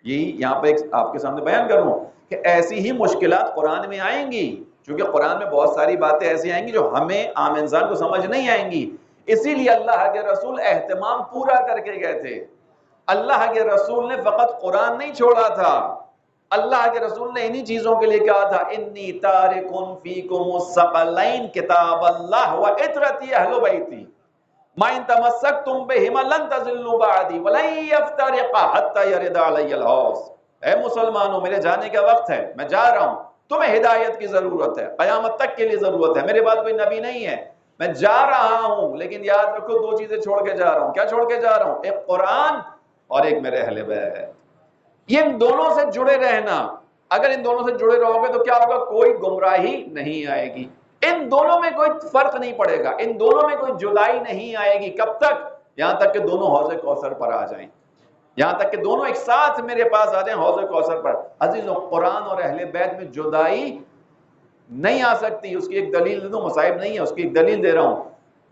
یہی یہاں پہ آپ کے سامنے بیان کروں کہ ایسی ہی مشکلات قرآن میں آئیں گی، چونکہ قرآن میں بہت ساری باتیں ایسی آئیں گی جو ہمیں عام انسان کو سمجھ نہیں آئیں گی۔ اسی لیے اللہ کے رسول اہتمام پورا کر کے گئے تھے۔ اللہ کے رسول نے فقط قرآن نہیں چھوڑا تھا، اللہ کے رسول نے انہی چیزوں کے لیے کہا تھا انی تارکن فیکم الثقلین کتاب اللہ و عترتی اہل بیتی ما ان تمسکتم بہما لن تضلوا بعدی ولن یفترقا حتی یرد علی الحوض۔ اے مسلمانوں، میرے جانے کا وقت ہے، میں جا رہا ہوں، تمہیں ہدایت کی ضرورت ہے، قیامت تک کے لیے ضرورت ہے، میرے بعد کوئی نبی نہیں ہے، میں جا رہا ہوں، لیکن یاد رکھو دو چیزیں چھوڑ کے جا رہا ہوں۔ کیا چھوڑ کے جا رہا ہوں؟ ایک قرآن اور ایک میرے اہل بیت۔ یہ ان دونوں سے جڑے رہنا، اگر ان دونوں سے جڑے رہو گے تو کیا ہوگا؟ کوئی گمراہی نہیں آئے گی، ان دونوں میں کوئی فرق نہیں پڑے گا، ان دونوں میں کوئی جدائی نہیں آئے گی۔ کب تک؟ یہاں تک کہ دونوں حوض کوثر پر آ جائیں، یہاں تک کہ دونوں ایک ساتھ میرے پاس آ جائیں حوض کوثر پر۔ عزیزوں، قرآن اور اہل بیت میں جدائی نہیں آ سکتی۔ اس کی ایک دلیل دے دوں، مصائب نہیں ہے، اس کی ایک دلیل دے رہا ہوں۔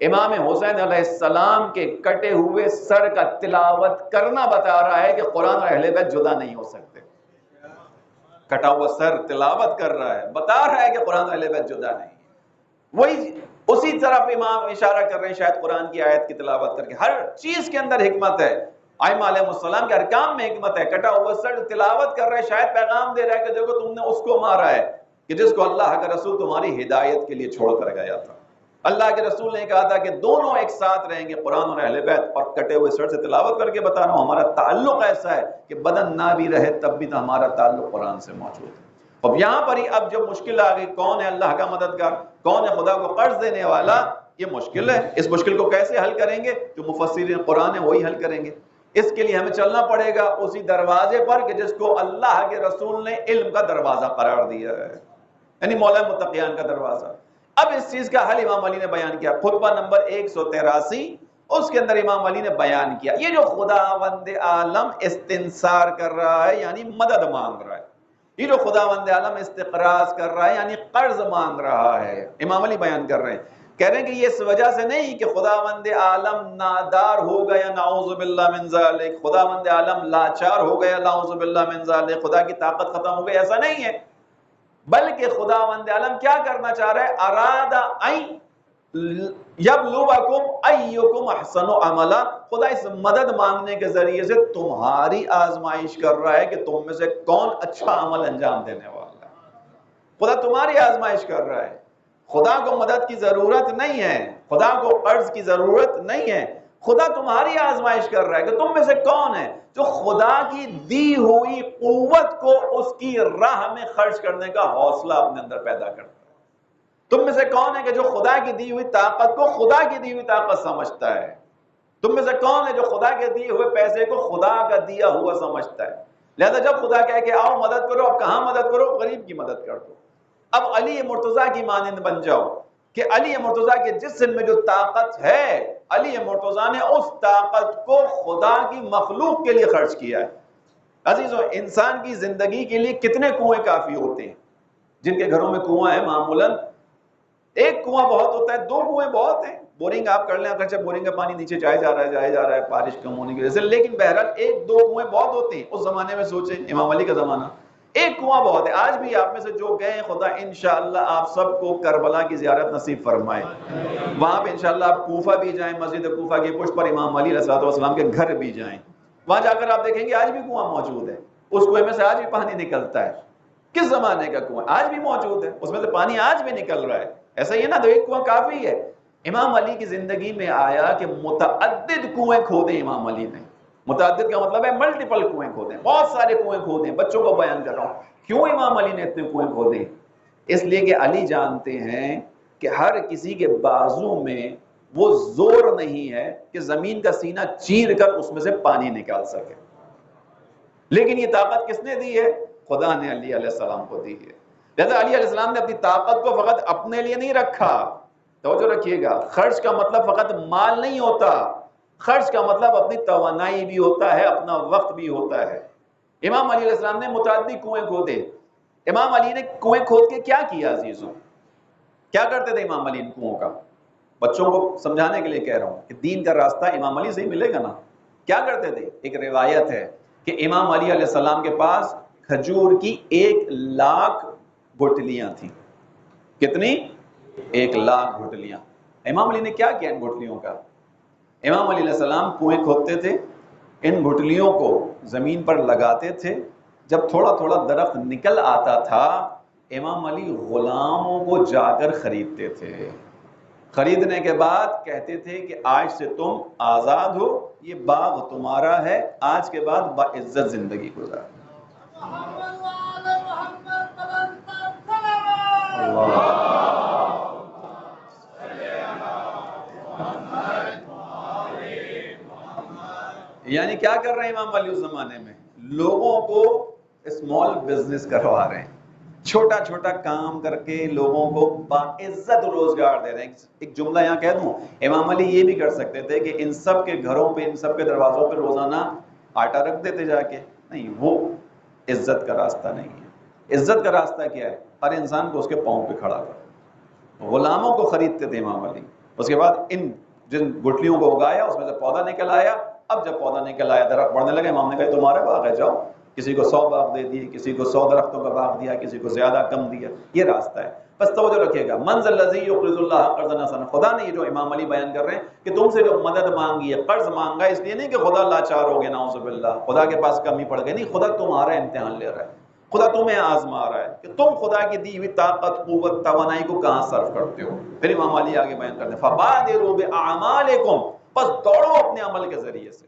امام حسین علیہ السلام کے کٹے ہوئے سر کا تلاوت کرنا بتا رہا ہے کہ قرآن اور اہل بیت جدا نہیں ہو سکتے۔ کٹا ہوا سر تلاوت کر رہا ہے، بتا رہا ہے کہ قرآن اور اہل بیت جدا نہیں ہے۔ وہی اسی طرف امام اشارہ کر رہے ہیں شاید قرآن کی آیت کی تلاوت کر کے۔ ہر چیز کے اندر حکمت ہے، ائمہ علیہ السلام کے ارکام میں حکمت ہے۔ کٹا ہوا سر تلاوت کر رہا ہے، شاید پیغام دے رہا ہے کہ دیکھو تم نے اس کو مارا ہے کہ جس کو اللہ کا رسول تمہاری ہدایت کے لیے چھوڑ کر گیا تھا۔ اللہ کے رسول نے کہا تھا کہ دونوں ایک ساتھ رہیں گے، قرآن اور اہل بیت، اور کٹے ہوئے سر سے تلاوت کر کے بتا رہا ہوں ہمارا تعلق ایسا ہے کہ بدن نہ بھی رہے تب بھی تو ہمارا تعلق قرآن سے موجود ہے۔ اب یہاں پر ہی اب جب مشکل آ گئی، کون ہے اللہ کا مددگار، کون ہے خدا کو قرض دینے والا، یہ مشکل ہے۔ اس مشکل کو کیسے حل کریں گے؟ جو مفسرین قرآن ہیں وہی حل کریں گے۔ اس کے لیے ہمیں چلنا پڑے گا اسی دروازے پر کہ جس کو اللہ کے رسول نے علم کا دروازہ قرار دیا ہے، یعنی مولا متقیان کا دروازہ۔ اب اس چیز کا حل امام علی نے بیان کیا، خطبہ نمبر 183، اس کے اندر امام علی نے بیان کیا یہ جو خداوند عالم استنصار کر رہا ہے یعنی مدد مانگ رہا ہے، یہ جو خداوند عالم استقراض کر رہا ہے یعنی قرض مانگ رہا ہے، امام علی بیان کر رہے ہیں، کہہ رہے ہیں کہ یہ اس وجہ سے نہیں کہ خداوند عالم نادار ہو گیا، نعوذ باللہ من ذالک، خداوند عالم لاچار ہو گیا، نعوذ باللہ من ذالک، خدا کی طاقت ختم ہو گئی، ایسا نہیں ہے، بلکہ خداوند عالم کیا کرنا چاہ رہا ہے؟ اراد ان یبلوکم ایکم احسن عملا، خدا اس مدد مانگنے کے ذریعے سے تمہاری آزمائش کر رہا ہے کہ تم میں سے کون اچھا عمل انجام دینے والا ہے۔ خدا تمہاری آزمائش کر رہا ہے، خدا کو مدد کی ضرورت نہیں ہے، خدا کو قرض کی ضرورت نہیں ہے، خدا تمہاری آزمائش کر رہا ہے کہ تم میں سے کون ہے جو خدا کی دی ہوئی قوت کو اس کی راہ میں خرچ کرنے کا حوصلہ اپنے اندر پیدا کرتا ہے۔ تم میں سے کون ہے کہ جو خدا کی دی ہوئی طاقت کو خدا کی دی ہوئی طاقت سمجھتا ہے؟ تم میں سے کون ہے جو خدا کے دیے ہوئے پیسے کو خدا کا دیا ہوا سمجھتا ہے؟ لہذا جب خدا کہے کہ آؤ مدد کرو، اب کہاں مدد کرو؟ غریب کی مدد کر دو۔ اب علی مرتضیٰ کی مانند بن جاؤ کہ علی مرتضیٰ کے جسم میں جو طاقت ہے، علی مرتضیٰ نے اس طاقت کو خدا کی مخلوق کے لیے خرچ کیا ہے۔ عزیزو، انسان کی زندگی کے لیے کتنے کنویں کافی ہوتے ہیں؟ جن کے گھروں میں کنواں ہے، معمولاً ایک کنواں بہت ہوتا ہے، دو کنویں بہت ہیں، بورنگ آپ کر لیں، اگرچہ بورنگ کا پانی نیچے جائے جا رہا ہے بارش کم ہونے کی وجہ سے، لیکن بہرحال ایک دو کنویں بہت ہوتے ہیں۔ اس زمانے میں سوچیں، امام علی کا زمانہ، ایک کنواں بہت ہے۔ آج بھی آپ میں سے جو گئے ہیں، خدا انشاءاللہ آپ سب کو کربلا کی زیارت نصیب فرمائے، وہاں پہ انشاءاللہ آپ کوفہ بھی جائیں، مسجد کوفہ کی پشت پر امام علی علیہ السلام کے گھر بھی جائیں، وہاں جا کر آپ دیکھیں گے آج بھی کنواں موجود ہے، اس کنویں میں سے آج بھی پانی نکلتا ہے۔ کس زمانے کا کنواں؟ آج بھی موجود ہے، اس میں سے پانی آج بھی نکل رہا ہے۔ ایسا ہی ہے نا، تو ایک کنواں کافی ہے۔ امام علی کی زندگی میں آیا کہ متعدد کنویں کھودے امام علی نے، متعدد کا مطلب ہے ملٹیپل کنویں کھودے، بہت سارے کنویں کھودے، بچوں کو بیان کر رہا ہوں۔ کیوں امام علی نے اتنے کنویں کھودے؟ اس لیے کہ علی جانتے ہیں کہ ہر کسی کے بازو میں وہ زور نہیں ہے کہ زمین کا سینہ چیر کر اس میں سے پانی نکال سکے، لیکن یہ طاقت کس نے دی ہے؟ خدا نے علی علیہ السلام کو دی ہے۔ لہذا علی علیہ السلام نے اپنی طاقت کو فقط اپنے لیے نہیں رکھا. توجہ رکھیے گا، خرچ کا مطلب فقط مال نہیں ہوتا، خرچ کا مطلب اپنی توانائی بھی ہوتا ہے، اپنا وقت بھی ہوتا ہے. امام علی علیہ السلام نے متعدد کنویں کھودے. امام علی نے کنویں کھود کے کیا کیا عزیزوں؟ کیا کرتے تھے امام علی ان کنووں کا؟ بچوں کو سمجھانے کے لیے کہہ رہا ہوں کہ دین کا راستہ امام علی سے ہی ملے گا نا. کیا کرتے تھے؟ ایک روایت ہے کہ امام علی علیہ السلام کے پاس کھجور کی 1,00,000 گٹھلیاں تھیں. کتنی؟ 1,00,000 گٹھلیاں. امام علی نے کیا کیا ان گٹھلیوں کا؟ امام علی علیہ السلام کنویں کھودتے تھے، ان گٹھلیوں کو زمین پر لگاتے تھے. جب تھوڑا تھوڑا درخت نکل آتا تھا، امام علی غلاموں کو جا کر خریدتے تھے. خریدنے کے بعد کہتے تھے کہ آج سے تم آزاد ہو، یہ باغ تمہارا ہے، آج کے بعد باعزت زندگی گزار. یعنی کیا کر رہے ہیں امام علی اس زمانے میں؟ لوگوں کو اسمال بزنس کروا رہے ہیں، چھوٹا چھوٹا کام کر کے لوگوں کو باعزت روزگار دے رہے ہیں. ایک جملہ یہاں کہہ دوں، امام علی یہ بھی کر سکتے تھے کہ ان سب کے گھروں پہ، ان سب کے دروازوں پہ روزانہ آٹا رکھ دیتے جا کے. نہیں، وہ عزت کا راستہ نہیں ہے. عزت کا راستہ کیا ہے؟ ہر انسان کو اس کے پاؤں پہ کھڑا کر. غلاموں کو خریدتے تھے امام علی. اس کے بعد ان جن گٹھلیوں کو اگایا، اس میں سے پودا نکل آیا. اب جب پودا نکل آیا، درخت بڑھنے لگے، امام نے کہا تمہارا باغ ہے، جاؤ. کسی کو 100 باغ دے دیے، کسی کو 100 درختوں کا باغ دیا، کسی کو زیادہ کم دیا. یہ راستہ ہے. بس توجہ رکھیے گا، من ذا الذی یقرض اللہ قرضا حسنا. خدا نے یہ جو امام علی بیان کر رہے ہیں کہ تم سے جو مدد مانگی ہے، قرض مانگا، اس لیے نہیں کہ خدا لاچار ہو گیا، نعوذ باللہ، خدا کے پاس کمی پڑ گئی. نہیں، خدا تمہارا امتحان لے رہا ہے، خدا تمہیں آزما رہا ہے کہ تم خدا کی دی ہوئی طاقت، قوت، توانائی کو کہاں صرف کرتے ہو. پھر امام علی آگے بیان کرتے ہیں فبادروا باعمالکم، بس دوڑو اپنے عمل کے ذریعے سے،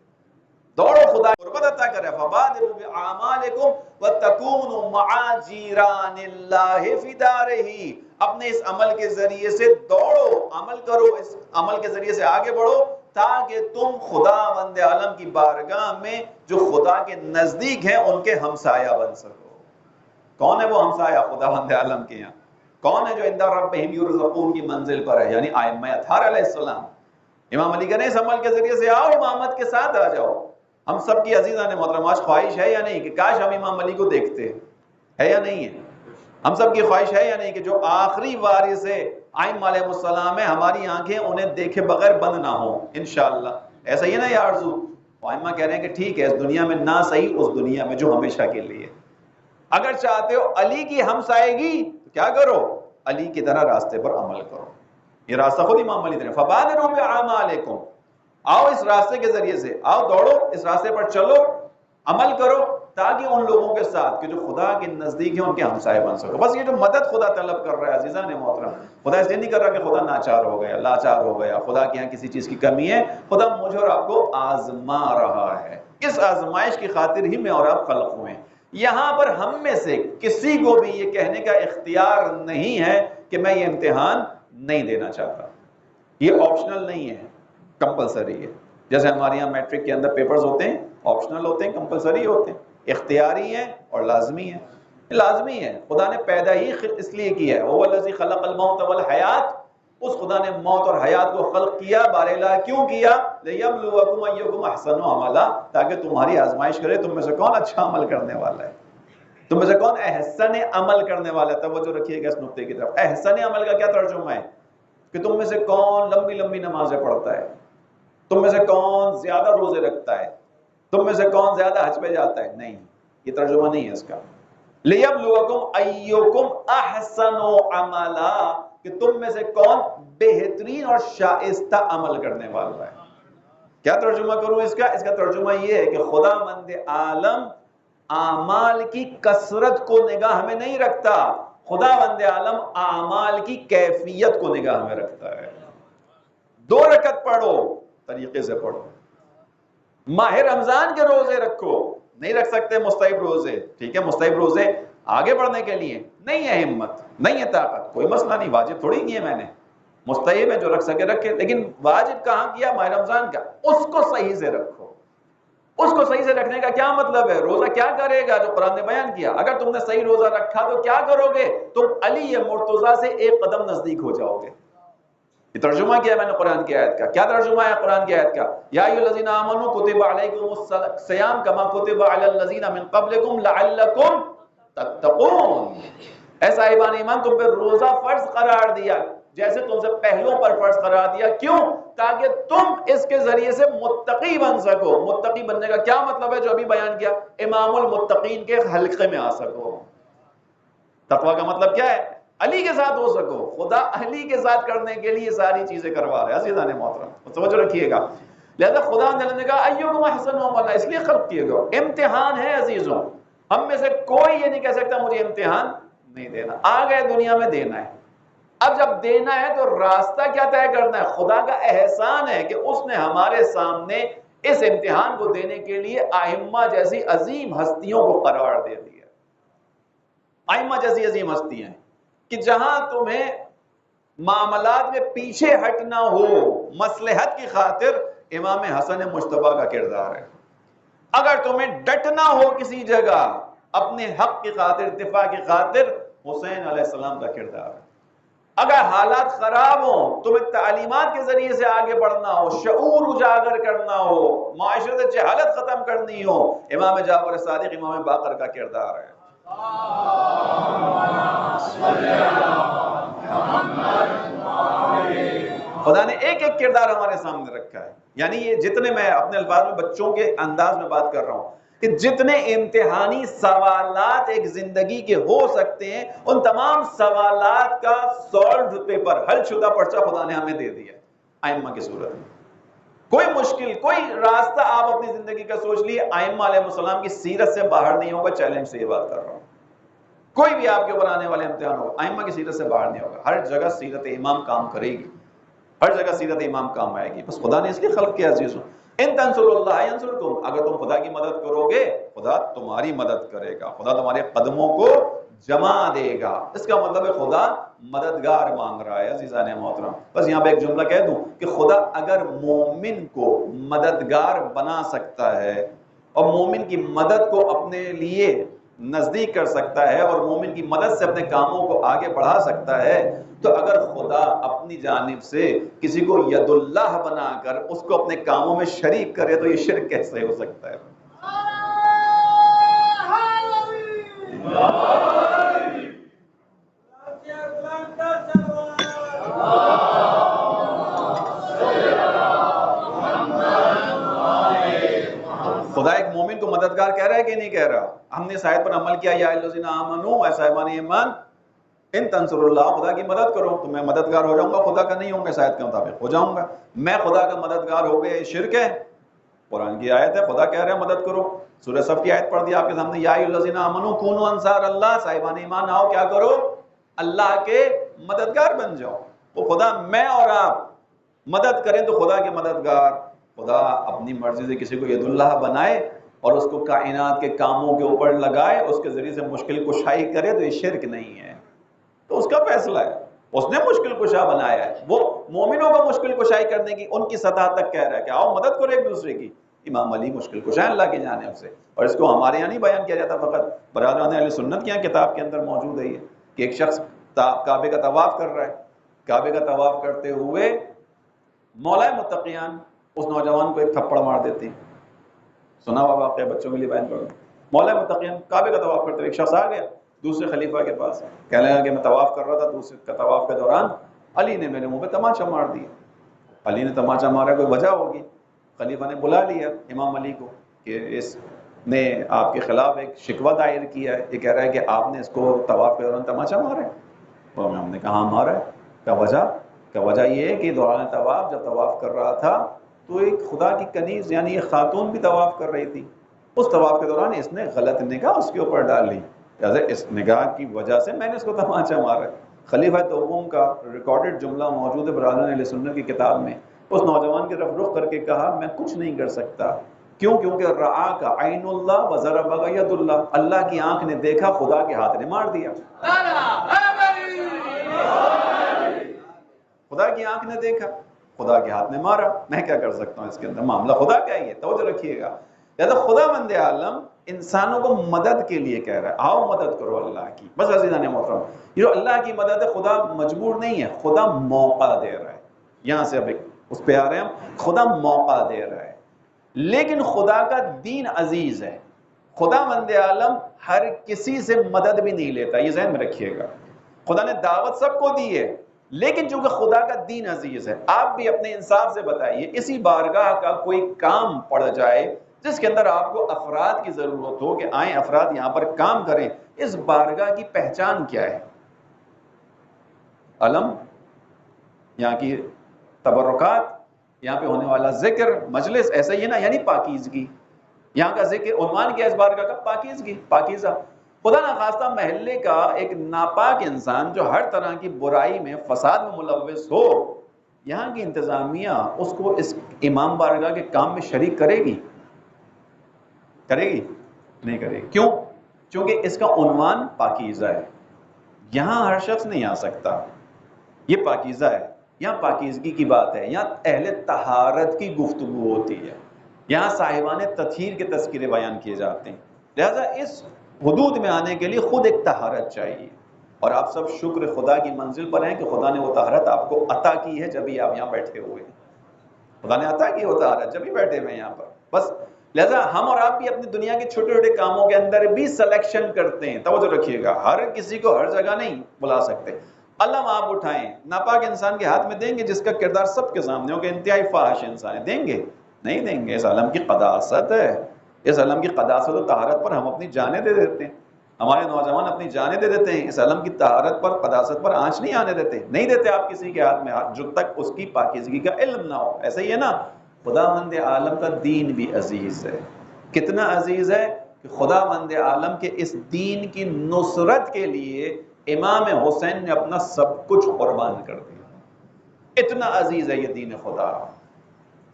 دوڑو خدا قربت عطا کرے. فبادروا باعمالکم وتکونوا مع جیران اللہ فی دارہ، اپنے اس عمل کے ذریعے سے دوڑو، عمل کرو، اس عمل کے ذریعے سے آگے بڑھو تاکہ تم خداوند عالم کی بارگاہ میں جو خدا کے نزدیک ہیں ان کے ہمسایہ بن سکو. کون ہے وہ ہمسایہ خداوند عالم کے یہاں؟ کون ہے جو عند ربہم یرزقون کی منزل پر ہے؟ یعنی ائمہ اطہار علیہ السلام. امام علی کہنے اس عمل کے ذریعے سے آؤ، امامت کے ساتھ آ جاؤ. ہم سب کی عزیزان محترمات خواہش ہے یا نہیں کہ کاش ہم امام علی کو دیکھتے؟ ہے یا نہیں ہے؟ ہم سب کی خواہش ہے یا نہیں کہ جو آخری وارث ائمہ علیہ السلام ہے، ہماری آنکھیں انہیں دیکھے بغیر بند نہ ہوں انشاءاللہ. ایسا ہی نا یا آرزو؟ ائمہ کہہ رہے ہیں کہ ٹھیک ہے، اس دنیا میں نہ صحیح، اس دنیا میں جو ہمیشہ کے لیے. اگر چاہتے ہو علی کی ہمسائیگی تو کیا کرو؟ علی کی طرح راستے پر عمل کرو. یہ راستہ خود امام علی نے فبادروا باعمالکم، آؤ اس راستے کے ذریعے سے، آؤ دوڑو اس راستے پر، چلو عمل کرو تاکہ ان لوگوں کے ساتھ کہ جو خدا کے نزدیک ہیں ان کے ہمسائے بن سکو. بس یہ جو مدد خدا طلب کر رہا ہے عزیزان محترم، خدا اس لیے نہیں کر رہا کہ خدا ناچار ہو گیا، لاچار ہو گیا، خدا کے یہاں کسی چیز کی کمی ہے. خدا مجھے اور آپ کو آزما رہا ہے. اس آزمائش کی خاطر ہی میں اور آپ خلق ہوئے ہیں. یہاں پر ہم میں سے کسی کو بھی یہ کہنے کا اختیار نہیں ہے کہ میں یہ امتحان نہیں دینا چاہتا. یہ آپشنل نہیں ہے، کمپلسری ہے. جیسے ہمارے یہاں میٹرک کے اندر پیپرز ہوتے ہیں، آپشنل ہوتے ہیں، کمپلسری ہوتے ہیں، اختیاری ہیں اور لازمی ہیں. لازمی ہے، خدا نے پیدا ہی اس لیے کیا ہے. وہ الذی خلق الموت والحیات، اس خدا نے موت اور حیات کو خلق کیا. باراللہ کیوں کیا؟ لیبلوکم ایکم احسن عملا، تاکہ تمہاری آزمائش کرے تم میں سے کون اچھا عمل کرنے والا ہے، تم میں سے کون احسن عمل کرنے والا ہے. توجہ رکھیے گا اس نقطے کی طرف. احسن عمل کا کیا ترجمہ ہے؟ کہ تم میں سے کون لمبی لمبی نمازیں پڑھتا ہے، تم میں سے کون زیادہ روزے رکھتا ہے، تم میں سے کون زیادہ حج پہ جاتا ہے. نہیں، یہ ترجمہ نہیں ہے اس کا. لیبلوکم ایکم احسن عملا، کہ تم میں سے کون بہترین اور شائستہ عمل کرنے والا ہے. کیا ترجمہ کروں اس کا؟ اس کا ترجمہ یہ ہے کہ خداوند عالم اعمال کی کثرت کو نگاہ میں نہیں رکھتا، خداوند عالم اعمال کی کیفیت کو نگاہ میں رکھتا ہے. 2 رکعت پڑھو، طریقے سے پڑھو. ماہ رمضان کے روزے رکھو، نہیں رکھ سکتے مستحب روزے، ٹھیک ہے، مستحب روزے آگے بڑھنے کے لیے نہیں ہے ہمت، نہیں ہے طاقت، کوئی مسئلہ نہیں، واجب تھوڑی کیے میں نے، مستحب ہے جو رکھ سکے رکھے. لیکن واجب کہاں کیا؟ ماہ رمضان کا، اس کو صحیح سے رکھو. اس کو صحیح سے رکھنے کا کیا مطلب ہے؟ روزہ کیا کرے گا جو قرآن نے بیان کیا؟ اگر تم نے صحیح روزہ رکھا تو کیا کرو گے؟ تم علی مرتضیٰ سے ایک قدم نزدیک ہو جاؤ گے۔ یہ ترجمہ کیا ہے میں نے قرآن کی آیت کا؟ کیا ترجمہ ہے قرآن کی آیت کا؟ یا ایھا الذین آمنوا کتب علیکم الصیام کما کتب علی الذین من قبلکم لعلکم تتقون۔ اے صاحبان ایمان تم پہ روزہ فرض قرار دیا جیسے تم سے پہلوں پر فرض قرار دیا، کیوں؟ تاکہ تم اس کے ذریعے سے متقی بن سکو۔ متقی بننے کا کیا مطلب ہے جو ابھی بیان کیا؟ امام المتقین کے حلقے میں آ سکو۔ تقوی کا مطلب کیا ہے؟ علی کے ساتھ ہو سکو۔ خدا علی کے ساتھ کرنے کے لیے ساری چیزیں کروا رہا ہے۔ عزیزان محترم توجہ رکھیے گا، لہذا خدا نے کہا ایکم احسن عملا، اس لیے خلق کیے گا۔ امتحان ہے عزیزوں، ہم میں سے کوئی یہ نہیں کہہ سکتا مجھے امتحان نہیں دینا، آ گئے دنیا میں دینا ہے۔ اب جب دینا ہے تو راستہ کیا طے کرنا ہے؟ خدا کا احسان ہے کہ اس نے ہمارے سامنے اس امتحان کو دینے کے لیے ائمہ جیسی عظیم ہستیوں کو قرار دے دیا۔ ائمہ جیسی عظیم ہستیاں ہیں کہ جہاں تمہیں معاملات میں پیچھے ہٹنا ہو مصلحت کی خاطر، امام حسن مجتبیٰ کا کردار ہے۔ اگر تمہیں ڈٹنا ہو کسی جگہ اپنے حق کی خاطر، دفاع کی خاطر، حسین علیہ السلام کا کردار ہے۔ اگر حالات خراب ہوں، تمہیں تعلیمات کے ذریعے سے آگے بڑھنا ہو، شعور اجاگر کرنا ہو، معاشرے سے جہالت ختم کرنی ہو، امام جعفر صادق امام باقر کا کردار ہے۔ خدا نے ایک ایک کردار ہمارے سامنے رکھا ہے۔ یعنی یہ جتنے، میں اپنے الفاظ میں بچوں کے انداز میں بات کر رہا ہوں کہ جتنے امتحانی سوالات ایک زندگی کے ہو سکتے ہیں، ان تمام سوالات کا سالوڈ پیپر، حل شدہ پرچہ خدا نے ہمیں دے دیا ائمہ کی صورت میں۔ کوئی مشکل، کوئی راستہ آپ اپنی زندگی کا سوچ لیے، ائمہ علیہ السلام کی سیرت سے باہر نہیں ہوگا۔ چیلنج سے یہ بات کر رہا ہوں، کوئی بھی آپ کے اوپر آنے والے امتحان ہوگا، ائمہ کی سیرت سے باہر نہیں ہوگا۔ ہر جگہ سیرت امام کام کرے گی، ہر جگہ سیرت امام کام آئے گی۔ بس خدا نے اس لیے خلق کیا عزیزوں، ان تنصروا اللہ ینصرکم، اگر تم خدا کی مدد کرو گے خدا تمہاری مدد کرے گا، خدا تمہارے قدموں کو جما دے گا۔ اس کا مطلب ہے خدا مددگار مانگ رہا ہے۔ عزیزان محترم بس یہاں پہ ایک جملہ کہہ دوں کہ خدا اگر مومن کو مددگار بنا سکتا ہے اور مومن کی مدد کو اپنے لیے نزدیک کر سکتا ہے اور مومن کی مدد سے اپنے کاموں کو آگے بڑھا سکتا ہے، تو اگر خدا اپنی جانب سے کسی کو ید اللہ بنا کر اس کو اپنے کاموں میں شریک کرے تو یہ شرک کیسے ہو سکتا ہے؟ خدا ایک مومن کو مددگار کہہ رہا ہے کہ نہیں کہہ رہا؟ ہم نے اس آیت پر عمل کیا، یا الذین آمنوا، اے صاحبان ایمان، ان تنصروا اللہ، خدا کی مدد کرو تو میں مددگار ہو جاؤں گا۔ خدا کا نہیں ہوں گا، اس آیت کے مطابق ہو جاؤں گا، میں خدا کا مددگار ہو گیا۔ یہ شرک ہے؟ قرآن کی آیت ہے، خدا کہہ رہے ہیں مدد کرو۔ سورہ صف کی آیت پڑھ دی آپ کے سامنے، یا ایھا الذین آمنوا کونوا انصار اللہ، صاحبان ایمان آؤ کیا کرو؟ اللہ کے مددگار بن جاؤ۔ وہ خدا میں اور آپ مدد کریں تو خدا کے مددگار، خدا اپنی مرضی سے کسی کو ید اللہ بنائے اور اس کو کائنات کے کاموں کے اوپر لگائے، اس کے ذریعے سے مشکل کشائی کرے تو یہ شرک نہیں ہے، تو اس کا فیصلہ ہے، اس نے مشکل کشا بنایا ہے۔ وہ مومنوں کو مشکل کشائی کرنے کی ان کی سطح تک کہہ رہا ہے کہ آؤ مدد کرو ایک دوسرے کی۔ امام علی مشکل کشا ہے اللہ کی جانب سے، اور اس کو ہمارے یہاں نہیں بیان کیا جاتا، فقط برادران اہل سنت کی یہاں کتاب کے اندر موجود ہے یہ کہ ایک شخص کعبے کا طواف کر رہا ہے، کعبے کا طواف کرتے ہوئے مولا متقیان اس نوجوان کو ایک تھپڑ مار دیتے ہیں۔ سنا ہوا واقعہ، بچوں کے لیے بیان کروں۔ مولا متقیان کعبے کا طواف کرتے ہوئے ایک شخص آ گیا دوسرے خلیفہ کے پاس، کہنے لگا کہ میں طواف کر رہا تھا، دوسرے کا طواف کے دوران علی نے میرے منہ پہ تماچا مار دیا۔ علی نے تماچا مارا، کوئی وجہ ہوگی؟ خلیفہ نے بلا لیا امام علی کو کہ اس نے آپ کے خلاف ایک شکوہ دائر کیا ہے، یہ کہہ رہا ہے کہ آپ نے اس کو طواف کے دوران تماچا مارا ہے۔ اور ہم نے کہا ہاں مارا ہے۔ کیا وجہ یہ ہے کہ دوران طواف جب طواف کر رہا تھا تو ایک خدا کی کنیز یعنی ایک خاتون بھی طواف کر رہی تھی، اس طواف کے دوران اس نے غلط نگاہ اس کے اوپر ڈال لی، لہٰذا اس نگاہ کی وجہ سے میں نے اس کو تماچا مارا ہے۔ خلیفہ دوم کا ریکارڈڈ جملہ موجود ہے برادران اہل سنت کی کتاب میں، اس نوجوان کی طرف رخ کر کے کہا میں کچھ نہیں کر سکتا، کیوں؟ کیونکہ رعا کا عین اللہ و ضرب ید اللہ، اللہ کی آنکھ نے دیکھا، خدا کے ہاتھ نے مار دیا۔ خدا کی آنکھ نے دیکھا، خدا کے ہاتھ نے مارا، میں کیا کر سکتا ہوں اس کے اندر؟ معاملہ خدا کا ہی ہے، توجہ رکھیے گا۔ لہذا خدا بند عالم انسانوں کو مدد کے لیے کہہ رہا ہے، آؤ مدد کرو اللہ کی. بس عزیزان محترم، یہ جو اللہ کی مدد ہے، خدا مجبور نہیں ہے، خدا موقع دے رہا ہے. یہاں سے اب اس پہ آ رہے ہیں ہم، خدا موقع دے رہا ہے. لیکن خدا کا دین عزیز ہے. خدا بند عالم ہر کسی سے مدد بھی نہیں لیتا، یہ ذہن میں رکھیے گا. خدا نے دعوت سب کو دی ہے، لیکن چونکہ خدا کا دین عزیز ہے، آپ بھی اپنے انصاف سے بتائیے، اسی بارگاہ کا کوئی کام پڑ جائے جس کے اندر آپ کو افراد کی ضرورت ہو کہ آئیں افراد یہاں پر کام کریں، اس بارگاہ کی پہچان کیا ہے؟ علم، یہاں کی تبرکات، یہاں پہ ہونے والا ذکر، مجلس، ایسا ہی ہے نا، یعنی پاکیزگی. یہاں کا ذکر عنوان کیا ہے اس بارگاہ کا؟ پاکیزگی، پاکیزہ. خدا نخواستہ محلے کا ایک ناپاک انسان جو ہر طرح کی برائی میں، فساد میں ملوث ہو، یہاں کی انتظامیہ اس کو اس امام بارگاہ کے کام میں شریک کرے گی؟ کرے گی؟ نہیں کرے گی. کیوں؟ چونکہ اس کا عنوان پاکیزہ ہے. یہاں ہر شخص نہیں آ سکتا، یہ پاکیزہ ہے، یہاں پاکیزگی کی بات ہے، یہاں اہل طہارت کی گفتگو ہوتی ہے، یہاں صاحبان تطہیر کے تذکرے بیان کیے جاتے ہیں. لہذا اس حدود میں آنے کے لیے خود ایک طہارت چاہیے. اور آپ سب شکر خدا کی منزل پر ہیں کہ خدا نے وہ طہارت آپ کو عطا کی ہے جبھی آپ یہاں بیٹھے ہوئے ہیں. خدا نے عطا کی وہ طہارت جبھی بیٹھے ہوئے ہیں یہاں پر. بس لہذا ہم اور آپ بھی اپنی دنیا کے چھوٹے چھوٹے کاموں کے اندر بھی سلیکشن کرتے ہیں. توجہ رکھیے گا، ہر کسی کو ہر جگہ نہیں بلا سکتے. علم آپ اٹھائیں، ناپاک انسان کے ہاتھ میں دیں گے جس کا کردار سب کے سامنے ہو کہ انتہائی فاحش انسان ہے، دیں گے؟ نہیں دیں گے. اس علم کی قداست ہے، اس علم کی قداست و طہارت پر ہم اپنی جانیں دے دیتے ہیں. ہمارے نوجوان اپنی جانیں دے دیتے ہیں، اس علم کی طہارت پر، قداست پر آنچ نہیں آنے دیتے. نہیں دیتے آپ کسی کے ہاتھ میں ہاتھ جب تک اس کی پاکیزگی کا علم نہ ہو. ایسا ہی ہے نا، خدا مند عالم کا دین بھی عزیز ہے. کتنا عزیز ہے کہ خدا مند عالم کے اس دین کی نصرت کے لیے امام حسین نے اپنا سب کچھ قربان کر دیا. اتنا عزیز ہے یہ دین خدا.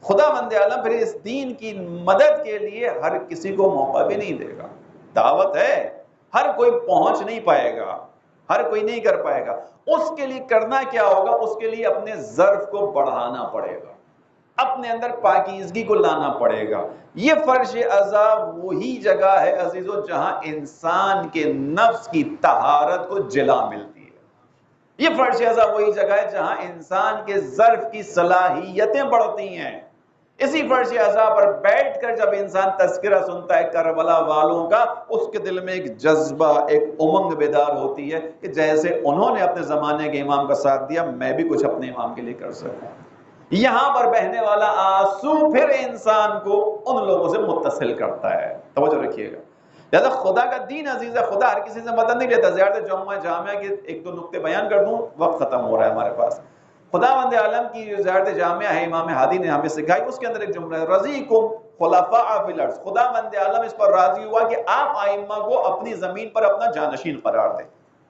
خدا مند عالم پھر اس دین کی مدد کے لیے ہر کسی کو موقع بھی نہیں دے گا. دعوت ہے، ہر کوئی پہنچ نہیں پائے گا، ہر کوئی نہیں کر پائے گا. اس کے لیے کرنا کیا ہوگا؟ اس کے لیے اپنے ظرف کو بڑھانا پڑے گا، اپنے اندر پاکیزگی کو لانا پڑے گا. یہ فرش عزا وہی جگہ ہے عزیزو جہاں انسان کے نفس کی طہارت کو جلا ملتی ہے. یہ فرش عزا وہی جگہ ہے جہاں انسان کے ظرف کی صلاحیتیں بڑھتی ہیں. اسی فرش عزا پر بیٹھ کر جب انسان تذکرہ سنتا ہے کربلا والوں کا، اس کے دل میں ایک جذبہ، ایک امنگ بیدار ہوتی ہے کہ جیسے انہوں نے اپنے زمانے کے امام کا ساتھ دیا، میں بھی کچھ اپنے امام کے لیے کر سکوں. یہاں پر بہنے والا آنسو پھر انسان کو ان لوگوں سے متصل کرتا ہے. توجہ رکھیے گا. لہذا خدا کا دین عزیز ہے، خدا ہر کسی سے مدد نہیں لیتا. زیارت جامعہ کے ایک دو نقطے بیان کر دوں، وقت ختم ہو رہا ہے ہمارے پاس. خدا بند عالم کی جو زیارت جامعہ ہے، امام ہادی نے ہمیں سکھائی، اس کے اندر ایک جملہ ہے، رضیکم خلفاء فی الارض. خدا بند عالم اس پر راضی ہوا کہ آپ ائمہ کو اپنی زمین پر اپنا جانشین قرار دیں.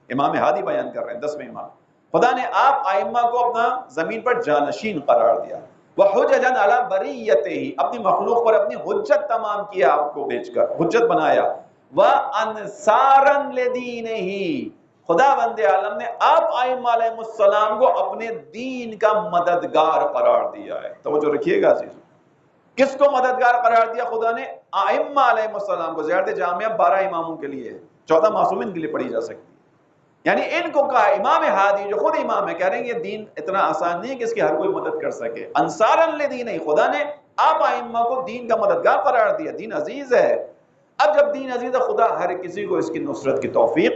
امام ہادی بیان کر رہے ہیں، 10ویں امام. خدا نے آپ ائمہ کو اپنا زمین پر جانشین قرار دیا. وَحُجَّجًا عَلَى بَرِيَّتِهِ، اپنی مخلوق پر اپنی حجت تمام کیا، آپ کو بیچ کر حجت بنایا. وَأَنصَارًا لِدِينِهِ، خدا بند عالم نے آپ ائمہ علیہ السلام کو اپنے دین کا مددگار قرار دیا ہے. توجہ رکھیے گا عزیز. کس کو مددگار قرار دیا خدا نے؟ ائمہ علیہ السلام کو. زیارت جامعہ 12 اماموں کے لیے ہے، 14 معصومین کے لیے پڑھی جا سکتی ہے. یعنی ان کو کہا، امام ہادی جو خود امام ہے کہہ رہے ہیں یہ دین اتنا آسان نہیں ہے کہ اس کی ہر کوئی مدد کر سکے. انصارا لدین، خدا نے آپ ائمہ کو دین کا مددگار قرار دیا. دین عزیز ہے. اب جب دین عزیز ہے، خدا ہر کسی کو اس کی نصرت کی توفیق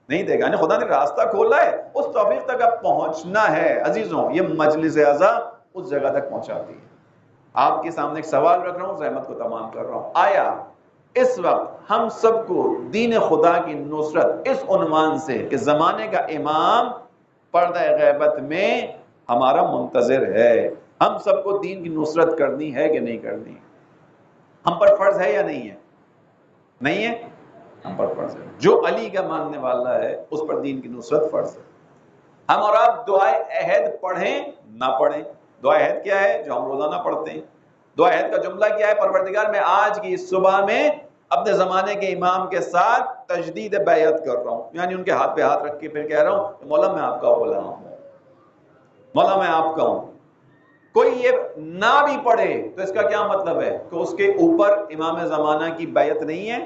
نہیں دے گا. یعنی خدا نے راستہ کھولا ہے، اس توفیق تک اب پہنچنا ہے. عزیزوں، یہ مجلس اعزا اس جگہ تک پہنچاتی ہے. آپ کے سامنے ایک سوال رکھ رہا ہوں، زحمت کو تمام کر رہا ہوں. آیا اس وقت ہم سب کو دین خدا کی نصرت اس عنوان سے کہ زمانے کا امام پردہ غیبت میں ہمارا منتظر ہے، ہم سب کو دین کی نصرت کرنی ہے کہ نہیں کرنی؟ ہم پر فرض ہے یا نہیں ہے؟ نہیں ہے، ہم پر فرض ہے. جو علی کا ماننے والا ہے اس پر دین کی نصرت فرض ہے. ہم اور آپ دعائے عہد پڑھیں نہ پڑھیں. دعائے عہد کیا ہے جو ہم روزانہ پڑھتے ہیں؟ دعائے عہد کا جملہ کیا ہے؟ پروردگار میں آج کی اس صبح میں اپنے زمانے کے امام کے ساتھ تجدید بیعت کر رہا ہوں. یعنی ان کے ہاتھ پہ ہاتھ رکھ کے پھر کہہ رہا ہوں مولا میں آپ کا غلام ہوں، مولا میں آپ کا ہوں. کوئی یہ نہ بھی پڑھے تو اس کا کیا مطلب ہے کہ اس کے اوپر امام زمانہ کی بیعت نہیں ہے؟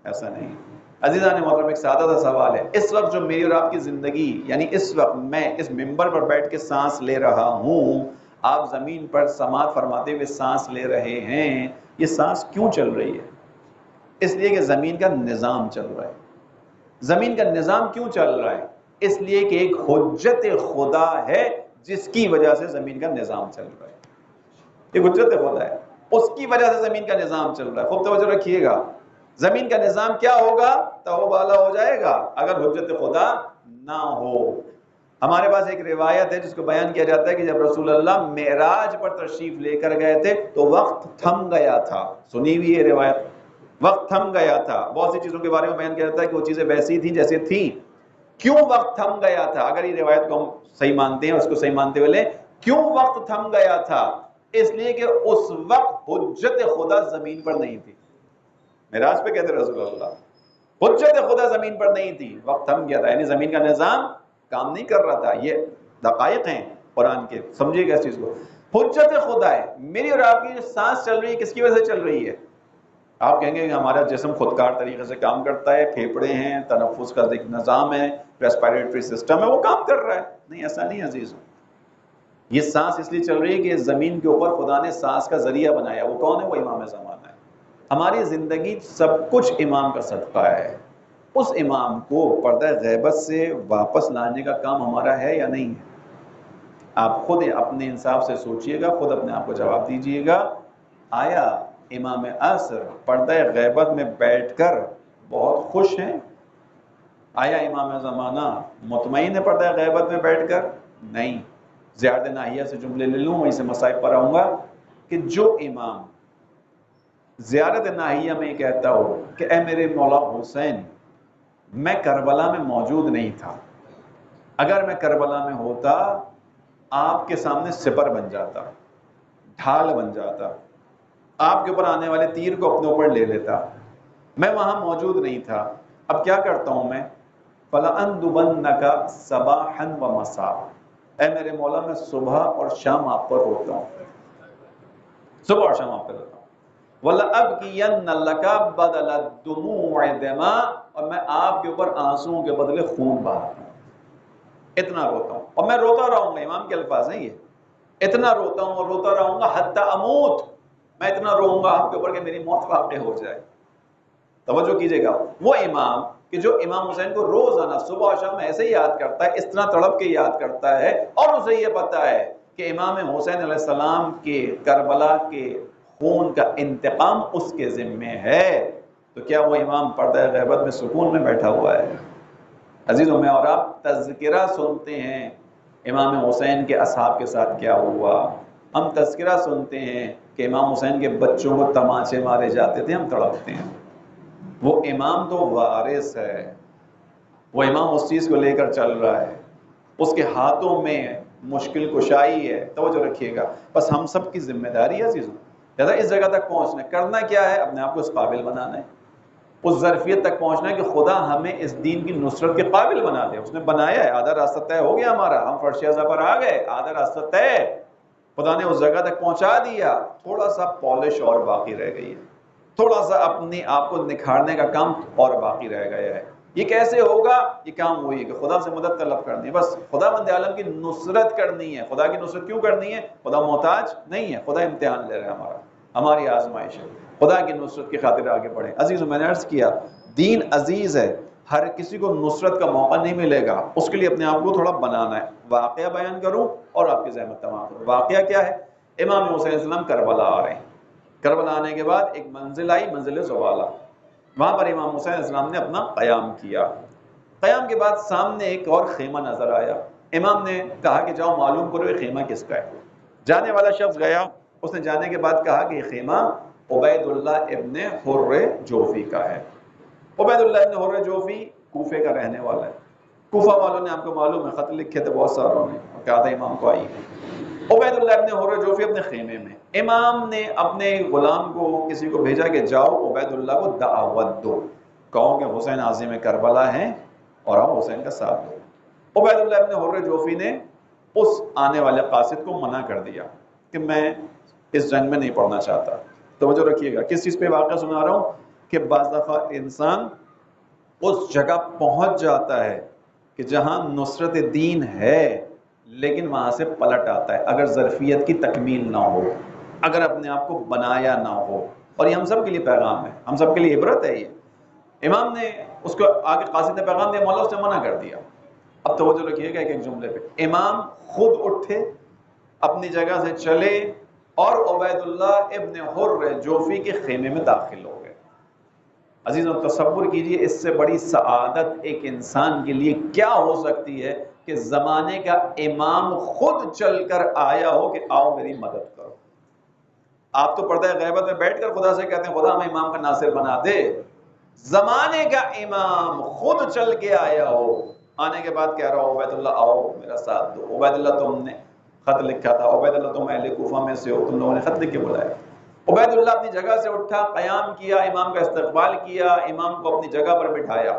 ایسا نہیں۔ عزیزان محترم، ایک سادہ سا سوال ہے، اس وقت جو میری اور آپ کی زندگی، یعنی اس وقت میں اس ممبر پر بیٹھ کے سانس لے رہا ہوں، آپ زمین پر سماعت فرماتے ہوئے سانس لے رہے ہیں، یہ سانس کیوں چل رہی ہے؟ اس لیے کہ زمین کا نظام چل رہا ہے۔ زمین کا نظام کیوں چل رہا ہے؟ اس لیے کہ ایک حجت خدا ہے جس کی وجہ سے زمین کا نظام چل رہا ہے۔ ایک حجت خدا ہے، اس کی وجہ سے زمین کا نظام چل رہا ہے۔ خوب توجہ رکھیے گا، زمین کا نظام کیا ہوگا؟ تو بالا ہو جائے گا اگر حجت خدا نہ ہو۔ ہمارے پاس ایک روایت ہے جس کو بیان کیا جاتا ہے کہ جب رسول اللہ معراج پر تشریف لے کر گئے تھے تو وقت تھم گیا تھا۔ سنی ہوئی ہے روایت، وقت تھم گیا تھا۔ بہت سی چیزوں کے بارے میں بیان کیا جاتا ہے کہ وہ چیزیں ویسی تھیں جیسے تھیں۔ کیوں وقت تھم گیا تھا؟ اگر یہ روایت کو ہم صحیح مانتے ہیں، اس کو صحیح مانتے ہوئے لیں، کیوں وقت تھم گیا تھا؟ اس لیے کہ اس وقت حجت خدا زمین پر نہیں تھی۔ معراج پہ کہتے رسول اللہ، حجت خدا زمین پر نہیں تھی، وقت تھم گیا تھا، یعنی زمین کا نظام کام نہیں کر رہا تھا۔ یہ دقائق ہیں قرآن کے، سمجھیے گا اس چیز کو۔ حجت خدا ہے۔ میری اور آپ کی جو سانس چل رہی ہے کس کی وجہ سے چل رہی ہے؟ آپ کہیں گے کہ ہمارا جسم خودکار طریقے سے کام کرتا ہے، پھیپھڑے ہیں، تنفس کا ایک نظام ہے، ریسپیریٹری سسٹم ہے، وہ کام کر رہا ہے۔ نہیں، ایسا نہیں عزیزوں، یہ سانس اس لیے چل رہی ہے کہ زمین کے اوپر خدا نے سانس کا ذریعہ بنایا۔ وہ کون ہے؟ وہ امام زمانہ ہے۔ ہماری زندگی سب کچھ امام کا صدقہ ہے۔ اس امام کو پردہ غیبت سے واپس لانے کا کام ہمارا ہے یا نہیں ہے؟ آپ خود اپنے انصاف سے سوچئے گا، خود اپنے آپ کو جواب دیجئے گا۔ آیا امام عصر پردہ غیبت میں بیٹھ کر بہت خوش ہیں؟ آیا امام زمانہ مطمئن ہے پردہ غیبت میں بیٹھ کر؟ نہیں۔ زیارت ناہیہ سے جملے لے لوں، وہیں سے مصائب پر آؤں گا کہ جو امام زیارت ناہیہ میں یہ کہتا ہو کہ اے میرے مولا حسین، میں کربلا میں موجود نہیں تھا، اگر میں کربلا میں ہوتا آپ کے سامنے سپر بن جاتا، ڈھال بن جاتا، آپ کے اوپر آنے والے تیر کو اپنے اوپر لے لیتا، میں وہاں موجود نہیں تھا۔ اب کیا کرتا ہوں میں؟ فَلَأَنْدُبَنَّكَ صَبَاحًا وَمَسَاءً، اے میرے مولا میں صبح اور شام آپ پر روتا ہوں، صبح اور شام آپ پر روتا ہوں۔ وَلَأَبْكِيَنَّ لَكَ بَدَلَ الدُّمُوعِ دِمَاءً، اور میں آپ کے اوپر آنسوؤں کے بدلے خون بہاتا ہوں، اتنا روتا ہوں، اور میں روتا رہوں گا۔ امام کے الفاظ ہیں یہ، اتنا روتا ہوں اور روتا رہوں گا حتی اموت، میں اتنا روؤں گا آپ کے اوپر کہ میری موت واقع ہو جائے۔ توجہ کیجئے گا، وہ امام کہ جو امام حسین کو روزانہ صبح و شام ایسے ہی یاد کرتا ہے، اس طرح تڑپ کے یاد کرتا ہے، اور اسے یہ پتا ہے کہ امام حسین علیہ السلام کے کربلا کے خون کا انتقام اس کے ذمہ ہے، تو کیا وہ امام پردہ غیبت میں سکون میں بیٹھا ہوا ہے؟ عزیزوں، میں اور آپ تذکرہ سنتے ہیں امام حسین کے اصحاب کے ساتھ کیا ہوا، ہم تذکرہ سنتے ہیں کہ امام حسین کے بچوں کو تماچے مارے جاتے تھے، ہم تڑپتے ہیں۔ وہ امام تو وارث ہے، وہ امام اس چیز کو لے کر چل رہا ہے، اس کے ہاتھوں میں مشکل کشائی ہے۔ توجہ رکھیے گا، بس ہم سب کی ذمہ داری ہے عزیزوں، لہذا اس جگہ تک پہنچنا کرنا کیا ہے؟ اپنے آپ کو اس قابل بنانا ہے، اس ظرفیت تک پہنچنا ہے کہ خدا ہمیں اس دین کی نصرت کے قابل بنا دے۔ اس نے بنایا ہے، آدھا راستہ طے ہو گیا ہمارا، ہم فرش اعضاء پر آ گئے، آدھا راستہ طے، خدا نے اس جگہ تک پہنچا دیا، تھوڑا سا پالش اور باقی رہ گئی ہے، تھوڑا سا اپنے آپ کو نکھارنے کا کام اور باقی رہ گیا ہے۔ یہ کیسے ہوگا؟ یہ کام وہی ہے کہ خدا سے مدد طلب کرنی ہے، بس خدا بند عالم کی نصرت کرنی ہے۔ خدا کی نصرت کیوں کرنی ہے؟ خدا محتاج نہیں ہے، خدا امتحان لے رہا ہے ہمارا، ہماری آزمائش ہے، خدا کی نصرت کی خاطر آگے بڑھیں۔ عزیزوں، میں نے عرض کیا دین عزیز ہے، ہر کسی کو نصرت کا موقع نہیں ملے گا، اس کے لیے اپنے آپ کو تھوڑا بنانا ہے۔ واقعہ بیان کروں اور آپ کی زحمت تمام کروں۔ واقعہ کیا ہے؟ امام حسین علیہ السلام کربلا آ رہے ہیں، کربلا آنے کے بعد ایک منزل آئی، منزل زوالہ، وہاں پر امام حسین علیہ السلام نے اپنا قیام کیا۔ قیام کے بعد سامنے ایک اور خیمہ نظر آیا، امام نے کہا کہ جاؤ معلوم کرو یہ خیمہ کس کا ہے۔ جانے والا شخص گیا، اس نے جانے کے بعد کہا کہ یہ خیمہ عبید اللہ ابن حر جوفی کا ہے۔ عبید اللہ ابن حر جوفی کوفے کا رہنے والا ہے، کوفہ والوں نے آپ کو معلوم ہے خط لکھے تھے بہت ساروں نے، کہا تھا امام کو آئیے۔ عبید اللہ ابن حر جوفی اپنے خیمے میں، امام نے اپنے غلام کو کسی کو بھیجا کہ جاؤ عبید اللہ کو دعوت دو، کہو کہ حسین عازم کربلا ہیں اور آپ حسین کا ساتھ دو۔ عبید اللہ ابن حر جوفی نے اس آنے والے قاصد کو منع کر دیا، کہ میں اس جنگ میں نہیں پڑھنا چاہتا. توجہ رکھیے گا کس چیز پہ واقعہ سنا رہا ہوں کہ بعض دفعہ انسان اس جگہ پہنچ جاتا ہے کہ جہاں نصرت دین ہے لیکن وہاں سے پلٹ آتا ہے اگر ظرفیت کی تکمیل نہ ہو, اگر اپنے آپ کو بنایا نہ ہو. اور یہ ہم سب کے لیے پیغام ہے, ہم سب کے لیے عبرت ہے. یہ امام نے اس کو آگے قاصد نے پیغام دیا, مولا اس نے منع کر دیا. اب توجہ رکھیے گا ایک ایک جملے پہ. امام خود اٹھے, اپنی جگہ سے چلے اور عبید اللہ ابن حر جوفی کے خیمے میں داخل ہو گئے. عزیزوں تصور کیجئے اس سے بڑی سعادت ایک انسان کے لیے کیا ہو سکتی ہے کہ زمانے کا امام خود چل کر آیا ہو کہ آؤ میری مدد کرو. آپ تو پردہ غیبت میں بیٹھ کر خدا سے کہتے ہیں خدا ہمیں امام کا ناصر بنا دے. زمانے کا امام خود چل کے آیا ہو, آنے کے بعد کہہ رہا ہو عبید اللہ آؤ میرا ساتھ دو. عبید اللہ تم نے خط لکھا تھا, عبید اللہ تم اہل کوفہ میں سے ہو, تم لوگوں نے خط لکھ کے بلایا. عبید اللہ اپنی جگہ سے اٹھا, قیام کیا, امام کا استقبال کیا, امام کو اپنی جگہ پر بٹھایا.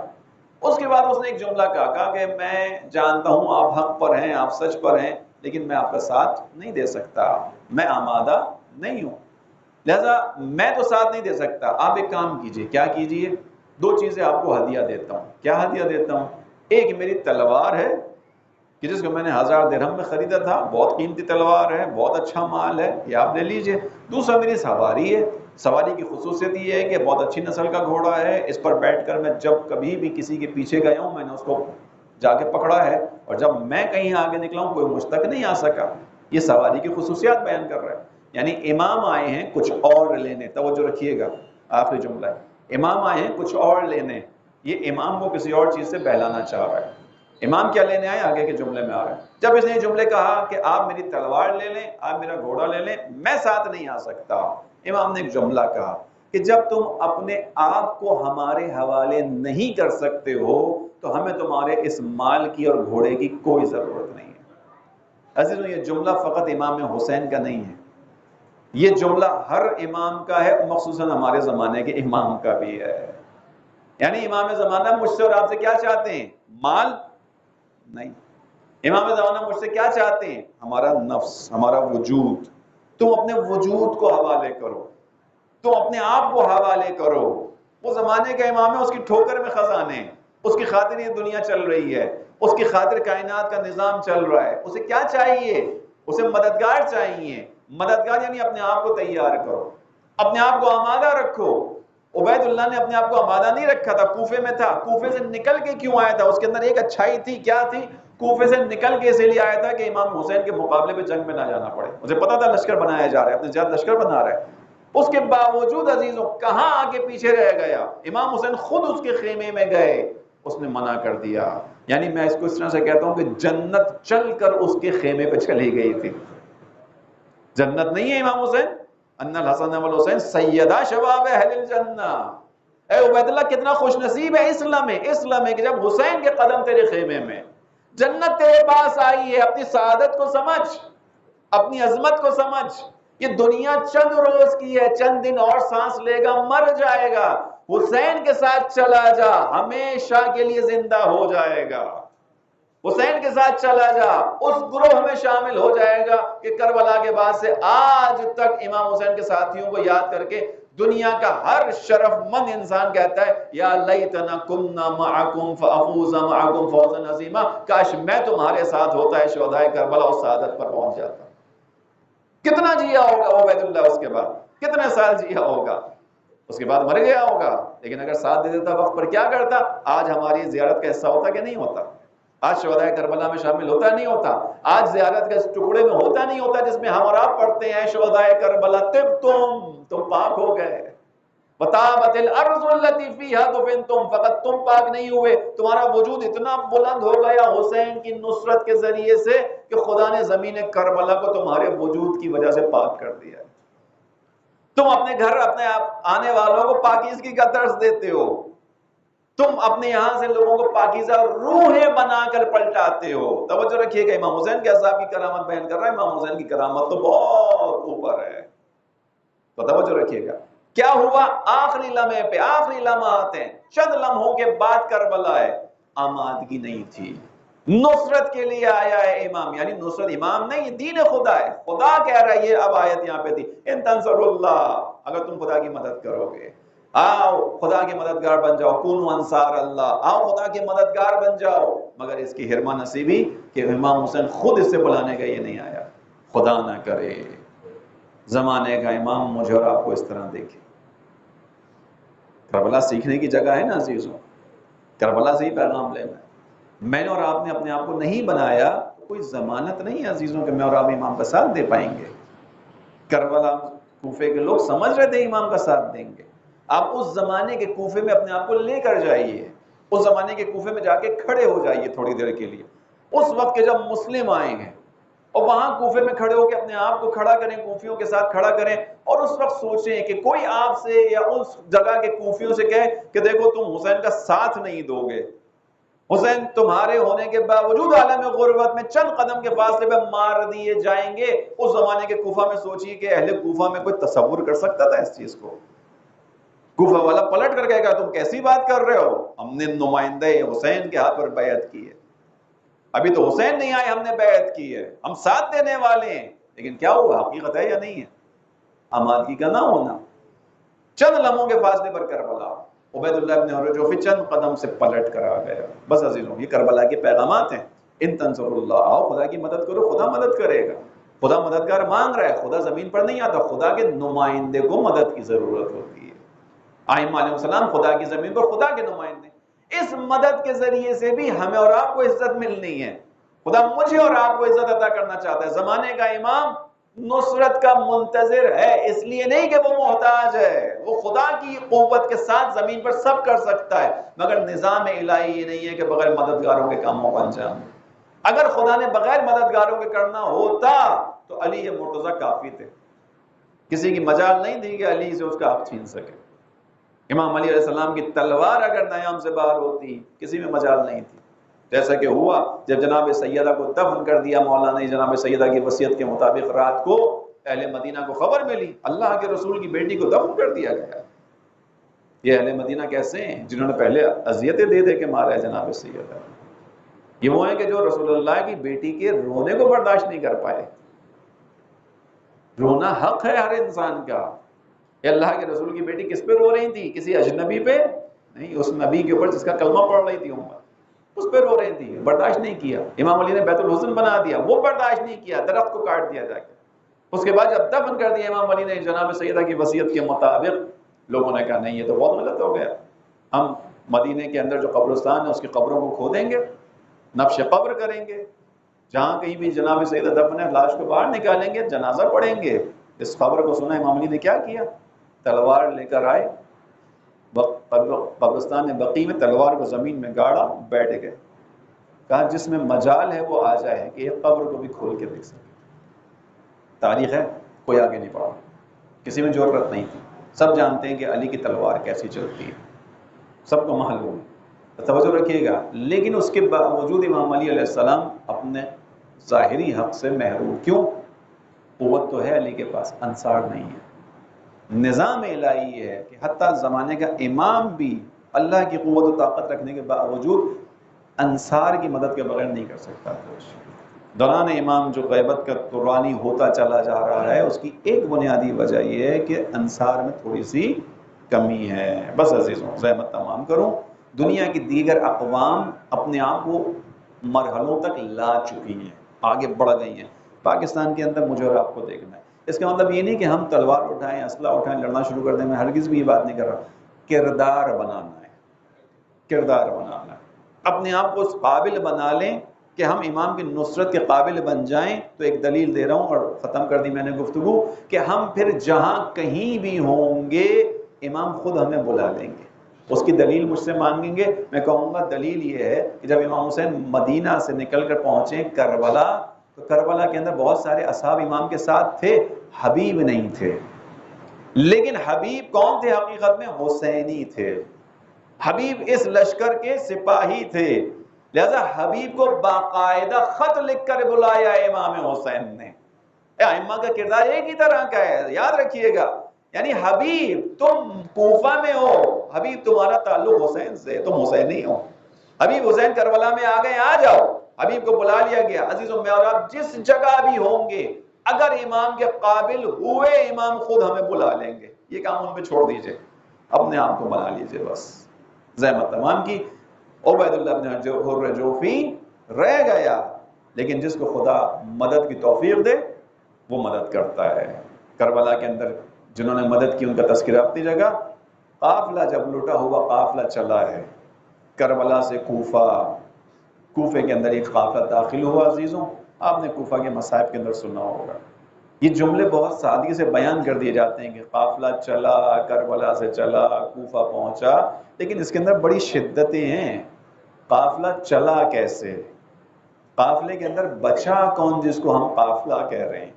اس کے بعد اس نے ایک جملہ کہا کہ میں جانتا ہوں آپ حق پر ہیں, آپ سچ پر ہیں, لیکن میں آپ کا ساتھ نہیں دے سکتا, میں آمادہ نہیں ہوں, لہذا میں تو ساتھ نہیں دے سکتا. آپ ایک کام کیجئے. کیا کیجئے؟ دو چیزیں آپ کو ہدیہ دیتا ہوں. کیا ہدیہ دیتا ہوں؟ ایک میری تلوار ہے کہ جس کو میں نے 1000 درہم میں خریدا تھا, بہت قیمتی تلوار ہے, بہت اچھا مال ہے, یہ آپ لے لیجئے. دوسرا میری سواری ہے. سواری کی خصوصیت یہ ہے کہ بہت اچھی نسل کا گھوڑا ہے, اس پر بیٹھ کر میں جب کبھی بھی کسی کے پیچھے گیا ہوں میں نے اس کو جا کے پکڑا ہے, اور جب میں کہیں آگے نکلا ہوں کوئی مجھ تک نہیں آ سکا. یہ سواری کی خصوصیات بیان کر رہا ہے. یعنی امام آئے ہیں کچھ اور لینے. توجہ رکھیے گا, آخری جملہ ہے, امام آئے ہیں کچھ اور لینے. یہ امام کو کسی اور چیز سے بہلانا چاہ رہا ہے. امام کیا لینے آئے آگے کے جملے میں آ رہا ہے. جب اس نے یہ جملے کہا کہ آپ میری تلوار لے لیں, آپ میرا گھوڑا لے لیں, میں ساتھ نہیں آ سکتا, امام نے ایک جملہ کہا کہ جب تم اپنے آپ کو ہمارے حوالے نہیں کر سکتے ہو تو ہمیں تمہارے اس مال کی اور گھوڑے کی کوئی ضرورت نہیں ہے. عزیزوں یہ جملہ فقط امام حسین کا نہیں ہے, یہ جملہ ہر امام کا ہے, مخصوصاً ہمارے زمانے کے امام کا بھی ہے. یعنی امام زمانہ مجھ سے اور آپ سے کیا چاہتے ہیں؟ مال نہیں. امام زمانہ مجھ سے کیا چاہتے ہیں؟ ہمارا نفس, ہمارا وجود. تم اپنے وجود کو حوالے کرو, تم اپنے آپ کو حوالے کرو. وہ زمانے کا امام ہے, اس کی ٹھوکر میں خزانے, اس کی خاطر یہ دنیا چل رہی ہے, اس کی خاطر کائنات کا نظام چل رہا ہے. اسے کیا چاہیے؟ اسے مددگار چاہیے. مددگار یعنی اپنے آپ کو تیار کرو, اپنے آپ کو آمادہ رکھو. عبید اللہ نے اپنے آپ کو آمادہ نہیں رکھا تھا, کوفے میں تھا. کوفے سے نکل کے کیوں آیا تھا؟ اس کے اندر ایک اچھائی تھی. کیا تھی؟ کوفے سے نکل کے اسی لیے آیا تھا کہ امام حسین کے مقابلے پہ جنگ میں نہ جانا پڑے. مجھے پتا تھا لشکر بنایا جا رہا ہے, اپنے زیادہ لشکر بنا رہا ہے. اس کے باوجود عزیزوں کہاں آگے پیچھے رہ گیا؟ امام حسین خود اس کے خیمے میں گئے, اس نے منع کر دیا. یعنی میں اس کو اس طرح سے کہتا ہوں کہ جنت چل کر اس کے خیمے پہ چلی گئی تھی. جنت نہیں ہے امام حسین, ان الحسن والحسین سیدہ شباب اہل الجنہ. اے عبید اللہ کتنا خوش نصیب ہے اسلام ہے کہ جب حسین کے قدم تیرے خیمے میں, جنت تیرے پاس آئی ہے. اپنی سعادت کو سمجھ, اپنی عظمت کو سمجھ. یہ دنیا چند روز کی ہے, چند دن اور سانس لے گا, مر جائے گا. حسین کے ساتھ چلا جا, ہمیشہ کے لیے زندہ ہو جائے گا. حسین کے ساتھ چلا جا, اس گروہ میں شامل ہو جائے گا کہ کربلا کے بعد سے آج تک امام حسین کے ساتھیوں کو یاد کر کے دنیا کا ہر شرف مند انسان کہتا ہے یا لیتنا کننا معکم فافوز معکم فوزا عظیما. کاش میں تمہارے ساتھ ہوتا ہے شہدائے کربلا, اس سعادت پر پہنچ جاتا. کتنا جیا ہوگا عبید اللہ, اس کے بعد کتنے سال جیا ہوگا, اس کے بعد مر گیا ہوگا. لیکن اگر ساتھ دے دیتا وقت پر, کیا کرتا؟ آج ہماری زیارت کا حصہ ہوتا کہ نہیں ہوتا؟ آج شہدائے کربلا میں شامل ہوتا نہیں ہوتا؟ آج زیارت کے اس ٹکڑے میں ہوتا نہیں ہوتا جس میں ہم اور آپ پڑھتے ہیں شہدائے کربلا تم پاک ہو گئے. وطابت الارض التي فيها دفنتم, فقط تم پاک نہیں ہوئے, تمہارا وجود اتنا بلند ہو گیا حسین کی نصرت کے ذریعے سے کہ خدا نے زمین کربلا کو تمہارے وجود کی وجہ سے پاک کر دیا. تم اپنے گھر اپنے آنے والوں کو پاکیزگی کا درس دیتے ہو. تم اپنے یہاں سے لوگوں کو پاکیزہ روحیں بنا کر پلٹاتے ہو. توجہ رکھیے گا, امام حسین کے اصحاب کی کرامت بیان کر رہا ہے. امام حسین کی کرامت تو بہت اوپر ہے, تو توجہ رکھیے گا. کیا ہوا؟ آخری لمحے پہ, آخری لمحات ہیں, چند لمحوں کے بعد کربلا ہے. آمادگی نہیں تھی, نصرت کے لیے آیا ہے امام، یعنی نصرت امام نہیں، یہ دین خدا ہے، خدا کہہ رہا ہے، یہ اب آیت یہاں پہ تھی، ان تنصر اللہ، اگر تم خدا کی مدد کرو گے، آؤ خدا کے مددگار بن جاؤ، کونوا انصار اللہ، آؤ خدا کے مددگار بن جاؤ۔ مگر اس کی حرمہ نصیبی کہ امام حسین خود اس سے بلانے کا یہ نہیں آیا، خدا نہ کرے زمانے کا امام مجھے اور آپ کو اس طرح دیکھے۔ کربلا سیکھنے کی جگہ ہے نا عزیزوں، کربلا سے ہی پیغام لینا ہے۔ میں نے اور آپ نے اپنے آپ کو نہیں بنایا، کوئی ضمانت نہیں ہے عزیزوں کہ میں اور آپ امام کا ساتھ دے پائیں گے۔ کربلا کوفے کے لوگ سمجھ رہے تھے امام کا ساتھ دیں گے۔ آپ اس زمانے کے کوفے میں اپنے آپ کو لے کر جائیے، اس زمانے کے کوفے میں جا کے کھڑے ہو جائیے تھوڑی دیر کے لیے، اس وقت کے جب مسلم آئے ہیں، اور وہاں کوفے میں کھڑے ہو کے اپنے آپ کو کھڑا کریں، کوفیوں کے ساتھ کھڑا کریں، اور اس وقت سوچیں کہ کوئی آپ سے یا اس جگہ کے کوفیوں سے کہے کہ دیکھو تم حسین کا ساتھ نہیں دو گے، حسین تمہارے ہونے کے باوجود عالم غربت میں چند قدم کے فاصلے پہ مار دیے جائیں گے۔ اس زمانے کے کوفہ میں سوچیے کہ اہل کوفہ میں کوئی تصور کر سکتا تھا اس چیز کو؟ کوفہ والا پلٹ کر کہے گا تم کیسی بات کر رہے ہو، ہم نے نمائندہ حسین کے ہاتھ پر بیعت کی ہے، ابھی تو حسین نہیں آئے ہم نے بیعت کی ہے، ہم ساتھ دینے والے ہیں۔ لیکن کیا ہوا، حقیقت ہے یا نہیں ہے؟ آمادگی کا نہ ہونا۔ چند لمحوں کے فاصلے پر کربلا، عبید اللہ ابن حرجوفی چند قدم سے پلٹ کر آ گیا۔ بس عزیزوں، یہ کربلا کے پیغامات ہیں۔ ان تنصر اللہ، آؤ خدا کی مدد کرو، خدا مدد کرے گا۔ خدا مددگار مانگ رہا ہے، خدا زمین پر نہیں آتا، خدا کے نمائندے کو مدد کی ضرورت ہوتی ہے۔ آئمہ علیہ السلام خدا کی زمین پر خدا کے نمائندے، اس مدد کے ذریعے سے بھی ہمیں اور آپ کو عزت ملنی ہے۔ خدا مجھے اور آپ کو عزت عطا کرنا چاہتا ہے۔ زمانے کا امام نصرت کا منتظر ہے، اس لیے نہیں کہ وہ محتاج ہے، وہ خدا کی قوت کے ساتھ زمین پر سب کر سکتا ہے، مگر نظام الہی یہ نہیں ہے کہ بغیر مددگاروں کے کاموں کو انجام دے۔ اگر خدا نے بغیر مددگاروں کے کرنا ہوتا تو علی مرتضیٰ کافی تھے، کسی کی مجال نہیں تھی کہ علی سے اس کا حق چھین سکے۔ امام علی علیہ السلام کی تلوار اگر نیام سے باہر ہوتی کسی میں مجال نہیں تھی، جیسا کہ ہوا جب جناب سیدہ کو دفن کر دیا مولا نے، جناب سیدہ کی وصیت کے مطابق رات کو اہل مدینہ کو خبر ملی اللہ کے رسول کی بیٹی کو دفن کر دیا گیا۔ یہ اہل مدینہ کیسے ہیں؟ جنہوں نے پہلے اذیتیں دے دے کے مارا ہے جناب سیدہ۔ یہ وہ ہیں کہ جو رسول اللہ کی بیٹی کے رونے کو برداشت نہیں کر پائے۔ رونا حق ہے ہر انسان کا۔ کہ اللہ کے رسول کی بیٹی کس پہ رو رہی تھی؟ کسی اجنبی پہ نہیں، اس نبی کے اوپر جس کا کلمہ پڑھ رہی تھی امت، اس پہ رو رہی تھی، برداشت نہیں کیا۔ امام علی نے بیت الحسن بنا دیا، وہ برداشت نہیں کیا، درخت کو کاٹ دیا جا کے۔ اس کے بعد جب دفن کر دیا امام علی نے جناب سیدہ کی وصیت کے مطابق، لوگوں نے کہا نہیں یہ تو بہت غلط ہو گیا، ہم مدینے کے اندر جو قبرستان ہے اس کی قبروں کو کھودیں گے، نبش قبر کریں گے، جہاں کہیں بھی جناب سیدہ دفن ہے لاش کو باہر نکالیں گے، جنازہ پڑھیں گے۔ اس خبر کو سنا امام علی نے کیا کیا؟ تلوار لے کر آئے، قبرستان بقیع میں تلوار کو زمین میں گاڑا، بیٹھ گئے، کہا جس میں مجال ہے وہ آ جائے کہ ایک قبر کو بھی کھول کے دیکھ سکے۔ تاریخ ہے، کوئی آگے نہیں پڑھا، کسی میں ضرورت نہیں تھی، سب جانتے ہیں کہ علی کی تلوار کیسی چلتی ہے، سب کو معلوم ہے، توجہ رکھیے گا۔ لیکن اس کے باوجود امام علی علیہ السلام اپنے ظاہری حق سے محروم، کیوں؟ قوت تو ہے علی کے پاس، انصار نہیں ہے۔ نظام الہی ہے کہ حتیٰ زمانے کا امام بھی اللہ کی قوت و طاقت رکھنے کے باوجود انصار کی مدد کے بغیر نہیں کر سکتا۔ دوران امام جو غیبت کا قربانی ہوتا چلا جا رہا ہے، اس کی ایک بنیادی وجہ یہ ہے کہ انصار میں تھوڑی سی کمی ہے۔ بس عزیزوں، زحمت تمام کروں، دنیا کی دیگر اقوام اپنے آپ کو مرحلوں تک لا چکی ہیں، آگے بڑھ گئی ہیں۔ پاکستان کے اندر مجھے اور آپ کو دیکھنا ہے، اس کا مطلب یہ نہیں کہ ہم تلوار اٹھائیں، اسلحہ اٹھائیں، لڑنا شروع کر دیں۔ میں ہرگز بھی یہ بات نہیں کر رہا، کردار بنانا ہے، کردار بنانا ہے، اپنے آپ کو اس قابل بنا لیں کہ ہم امام کی نصرت کے قابل بن جائیں۔ تو ایک دلیل دے رہا ہوں اور ختم کر دی میں نے گفتگو، کہ ہم پھر جہاں کہیں بھی ہوں گے امام خود ہمیں بلا لیں گے، اس کی دلیل مجھ سے مانگیں گے، میں کہوں گا دلیل یہ ہے کہ جب امام حسین مدینہ سے نکل کر پہنچے کربلا، تو کربلا کے اندر بہت سارے اصحاب امام کے ساتھ تھے، حبیب نہیں تھے، لیکن حبیب کون تھے حقیقت میں؟ حسینی تھے۔ حبیب اس لشکر کے سپاہی تھے، لہذا حبیب کو باقاعدہ خط لکھ کر بلایا امام حسین نے۔ ائمہ کا کردار ایک ہی طرح کا ہے، یاد رکھیے گا، یعنی حبیب تم کوفہ میں ہو، حبیب تمہارا تعلق حسین سے، تم حسینی ہو، حبیب حسین کربلا میں آ گئے، آ جاؤ، حبیب کو بلا لیا گیا. عزیزوں میں اور آپ جس جگہ بھی ہوں گے اگر امام کے قابل ہوئے امام خود ہمیں بلا لیں گے. یہ کام ان پہ چھوڑ دیجئے, اپنے آپ کو بنا لیجئے بس. زحمت تمام کی. عبید اللہ بن حر جوفی رہ گیا, لیکن جس کو خدا مدد کی توفیق دے وہ مدد کرتا ہے. کربلا کے اندر جنہوں نے مدد کی ان کا تذکرہ اپنی جگہ. قافلہ جب لٹا ہوا قافلہ چلا ہے کربلا سے کوفہ, کوفے کے اندر ایک قافلہ داخل ہوا. عزیزوں آپ نے کوفہ کے مصائب کے اندر سنا ہوگا, یہ جملے بہت سادگی سے بیان کر دیے جاتے ہیں کہ قافلہ چلا, کربلا سے چلا, کوفہ پہنچا, لیکن اس کے اندر بڑی شدتیں ہیں. قافلہ چلا کیسے, قافلے کے اندر بچا کون جس کو ہم قافلہ کہہ رہے ہیں.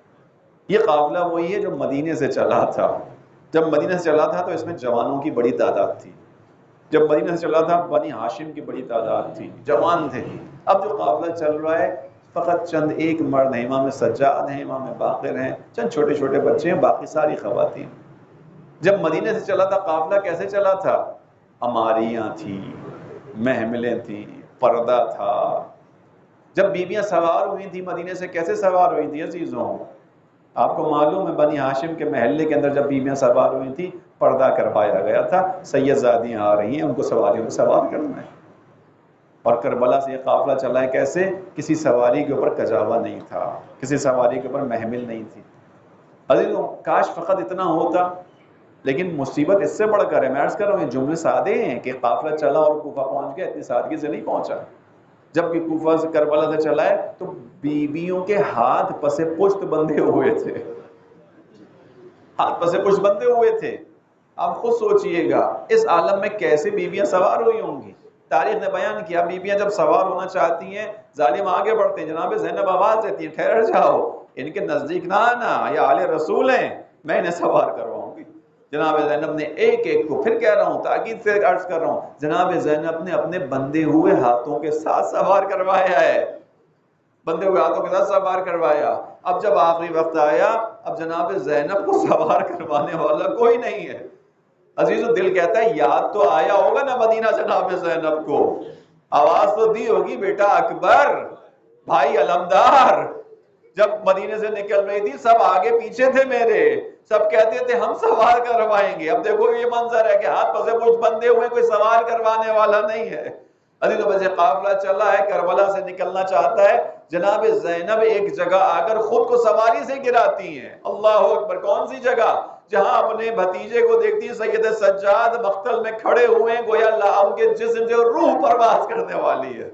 یہ قافلہ وہی ہے جو مدینے سے چلا تھا. جب مدینے سے چلا تھا تو اس میں جوانوں کی بڑی تعداد تھی. جب مدینہ سے چلا تھا بنی ہاشم کی بڑی تعداد تھی, جوان تھے. اب جو قافلہ چل رہا ہے فقط چند ایک مرد ہیں, امام سجاد ہیں, امام باقر ہیں, چند چھوٹے چھوٹے بچے ہیں, باقی ساری خواتین. جب مدینے سے چلا تھا قافلہ کیسے چلا تھا؟ عماریاں تھیں, محملیں تھیں, پردہ تھا. جب بیویاں سوار ہوئی تھیں مدینے سے کیسے سوار ہوئی تھیں عزیزوں؟ آپ کو معلوم ہے بنی ہاشم کے محلے کے اندر جب بیویاں سوار ہوئی تھیں پردہ کروایا گیا تھا. سید زادیاں آ رہی ہیں, ان کو سواریوں میں سوار کرنا ہے. اور کربلا سے یہ قافلہ چلا ہے کیسے؟ کسی سواری کے اوپر کجاوا نہیں تھا, کسی سواری کے اوپر محمل نہیں تھی. عزیزوں کاش فقط اتنا ہوتا, لیکن مصیبت اس سے بڑھ کر ہے. میں عرض کر رہا ہوں یہ جملے سادے ہیں کہ قافلہ چلا اور کوفہ پہنچ گیا, اتنی سادگی سے نہیں پہنچا. جب کہ کوفہ سے کربلا سے چلا ہے تو بیویوں کے ہاتھ پس پشت بندھے ہوئے تھے, ہاتھ پس پشت بندھے ہوئے تھے. آپ خود سوچئے گا اس عالم میں کیسے بیویاں سوار ہوئی ہوں گی. تاریخ نے بیان کیا بیویاں جب سوار ہونا چاہتی ہیں ظالم آگے بڑھتے ہیں. جناب زینب آواز دیتی ہیں ٹھہر جاؤ, ان کے نزدیک نہ آنا, یہ آل رسول ہیں, میں انہیں سوار کرواؤں گی. جناب زینب نے ایک ایک کو, پھر کہہ رہا ہوں تاکید سے عرض کر رہا ہوں, جناب زینب نے اپنے بندے ہوئے ہاتھوں کے ساتھ سوار کروایا ہے, بندے ہوئے ہاتھوں کے ساتھ سوار کروایا. اب جب آخری وقت آیا اب جناب زینب کو سوار کروانے والا کوئی نہیں ہے. عزیزو دل کہتا ہے یاد تو آیا ہوگا نا مدینہ جناب زینب کو, آواز تو دی ہوگی بیٹا اکبر, بھائی علمدار. جب مدینے سے نکل رہی تھی سب آگے پیچھے تھے میرے, سب کہتے تھے ہم سوار کروائیں گے. اب دیکھو یہ منظر ہے کہ ہاتھ پسے پوچھ بندے ہوئے, کوئی سوار کروانے والا نہیں ہے. عزیزو بس یہ قافلہ چلا ہے, کربلا سے نکلنا چاہتا ہے. جناب زینب ایک جگہ آ کر خود کو سواری سے گراتی ہیں. اللہ اکبر. کون سی جگہ؟ جہاں اپنے بھتیجے کو دیکھتی سید سجاد مقتل میں کھڑے ہوئے ہیں, گویا اللہ ان کے جسم سے روح پرواز کرنے والی ہے.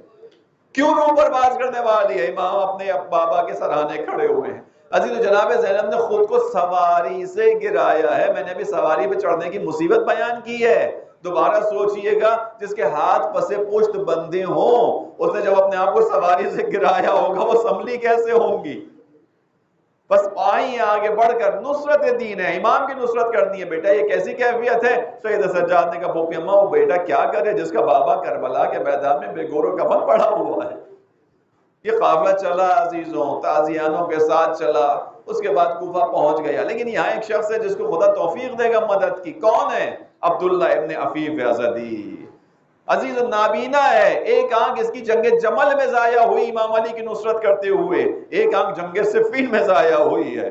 کیوں روح پرواز کرنے والی ہے؟ امام اپنے بابا کے سرانے کھڑے ہوئے ہیں. عزیز جناب زینب نے خود کو سواری سے گرایا ہے. میں نے بھی سواری پہ چڑھنے کی مصیبت بیان کی ہے. دوبارہ سوچئے گا جس کے ہاتھ پسے پشت بندے ہوں اس نے جب اپنے آپ کو سواری سے گرایا ہوگا وہ سنبھلی کیسے ہوں گی. بس آئیں آگے بڑھ کر نصرت دین ہے, امام کی نصرت کرنی ہے. بیٹا یہ کیسی کیفیت ہے؟ سید سجاد نے کہا پھوپھی اماں وہ بیٹا کیا کرے جس کا بابا کربلا کے میدان میں بے گور و کفن پڑا ہوا ہے. یہ قافلہ چلا عزیزوں, تازیانوں کے ساتھ چلا, اس کے بعد کوفہ پہنچ گیا. لیکن یہاں ایک شخص ہے جس کو خدا توفیق دے گا مدد کی. کون ہے؟ عبداللہ ابن عفیف ازدی. عزیز نابینا ہے, ایک آنکھ اس کی جنگ جمل میں ضائع ہوئی امام علی کی نصرت کرتے ہوئے, ایک آنکھ جنگ صفین میں ضائع ہوئی ہے.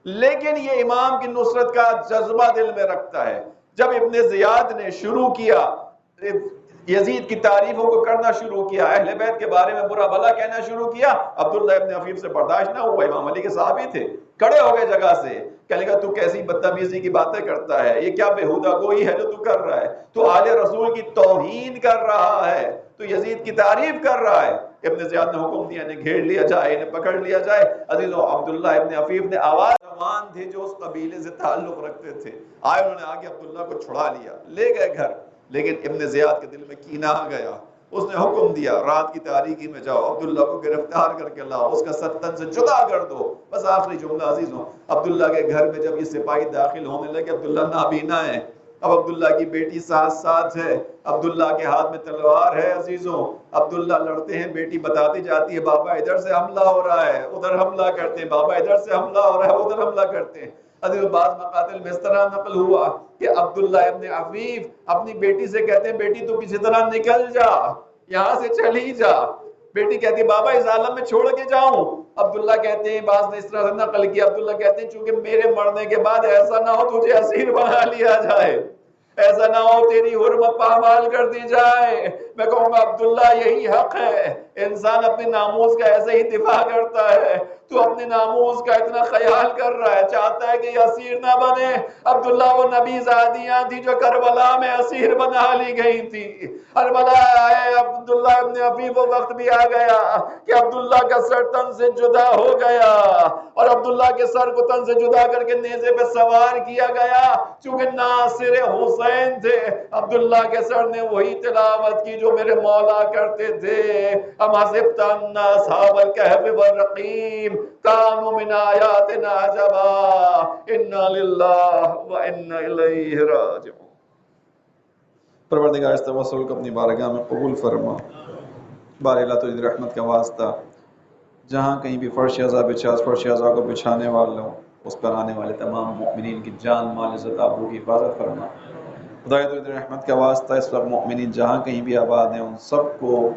لیکن یہ امام کی نصرت کا جذبہ دل میں رکھتا ہے. جب ابن زیاد نے شروع کیا یزید کی تعریفوں کو کرنا شروع کیا, اہل بیت کے بارے میں برا بھلا کہنا شروع کیا, عبداللہ ابن عفیف سے برداشت نہ ہوا. امام علی کے صحابی تھے, کھڑے ہو گئے جگہ سے, کہنے لگا تو کیسی بدتمیزی کی باتیں کرتا ہے, یہ کیا بےہودہ گوئی ہے جو تو کر رہا ہے, تو آل رسول کی توہین کر رہا ہے, تو یزید کی تعریف کر رہا ہے. ابن زیاد نے حکم دیا انہیں گھیر لیا جائے, انہیں پکڑ لیا جائے. عزیزو عبداللہ ابن عفیف نے آواز, جوان تھے جو اس قبیلے سے تعلق رکھتے تھے, آئے انہوں نے آگے عبداللہ کو چھڑا لیا, لے گئے گھر. لیکن ابن زیاد کے دل میں کینہ آ گیا. اس نے حکم دیا رات کی تاریکی میں جاؤ عبداللہ کو گرفتار کر کے لاؤ, اس کا ستن سے جدا کر دو. بس آخری جملہ عزیزوں, عبداللہ کے گھر میں جب یہ سپاہی داخل ہونے لگے, عبداللہ نابینا ہے, اب عبداللہ کی بیٹی ساتھ ساتھ ہے, عبداللہ کے ہاتھ میں تلوار ہے. عزیزوں عبداللہ لڑتے ہیں, بیٹی بتاتی جاتی ہے بابا ادھر سے حملہ ہو رہا ہے, ادھر حملہ کرتے ہیں, بابا ادھر سے حملہ ہو رہا ہے, ادھر حملہ کرتے ہیں. عزیز بعض مقاتل میں اس طرح نقل ہوا کہ عبداللہ ابن عفیف اپنی بیٹی سے کہتے ہیں بیٹی تو کسی طرح نکل جا, یہاں سے چلی جا. بیٹی کہتی ہے بابا اس عالم میں چھوڑ کے جاؤں؟ عبداللہ کہتے ہیں، بعض نے اس طرح سے نقل کیا، عبداللہ کہتے ہیں چونکہ میرے مرنے کے بعد ایسا نہ ہو تجھے اسیر بنا لیا جائے، ایسا نہ ہو تیری حرمت پامال کر دی جائے۔ میں کہوں گا عبداللہ یہی حق ہے، انسان اپنے ناموس کا ایسے ہی دفاع کرتا ہے، تو اپنے ناموس کا اتنا خیال کر رہا ہے، چاہتا ہے کہ یہ اسیر نہ بنے۔ عبداللہ وہ نبی زادیاں تھی جو کربلا میں اسیر بنا لی گئی تھی۔ کربلا آئے عبداللہ ابن ابی، وہ وقت بھی آ گیا کہ عبداللہ کا سر تن سے جدا ہو گیا، اور عبداللہ کے سر کو تن سے جدا کر کے نیزے پہ سوار کیا گیا، چونکہ ناصر حسین تھے۔ عبداللہ کے سر نے وہی تلاوت کی جو میرے مولا کرتے تھے، ام حسبت ان اصحاب الکہف والرقیم کانوا من آیاتنا عجبا انا للہ و انا الیہ راجعون۔ پروردگار اس توسل کو اپنی بارگاہ میں قبول فرما۔ بار الہ تجھے رحمت کا واسطہ، جہاں کہیں بھی فرش عزا بچھا، فرش عزا کو بچھانے والوں، اس پر آنے والے تمام مؤمنین کی جان مال عزت آبرو کی حفاظت فرما۔ خدایا تجھے رحمت کا واسطہ، اس وقت مؤمنین جہاں کہیں بھی آباد ہیں ان سب کو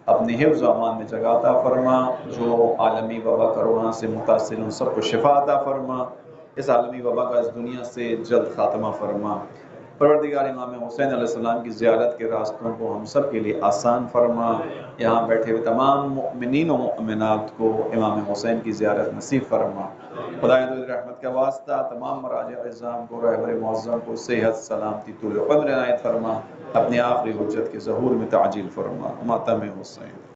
اپنے حفظ و امان میں جگہ عطا فرما۔ جو عالمی وبا کرونا سے متاثر ان سب کو شفا عطا فرما۔ اس عالمی وبا کا اس دنیا سے جلد خاتمہ فرما۔ پروردگار امام حسین علیہ السلام کی زیارت کے راستوں کو ہم سب کے لیے آسان فرما۔ یہاں بیٹھے ہوئے تمام مؤمنین و مؤمنات کو امام حسین کی زیارت نصیب فرما۔ خدایا تجھے رحمت کا واسطہ، تمام مراجع اعظام کو، رہبر معظم کو صحت سلامتی طول عمر عنایت فرما۔ اپنی آخری حجت کے ظہور میں تعجیل فرما۔ ماتم حسین۔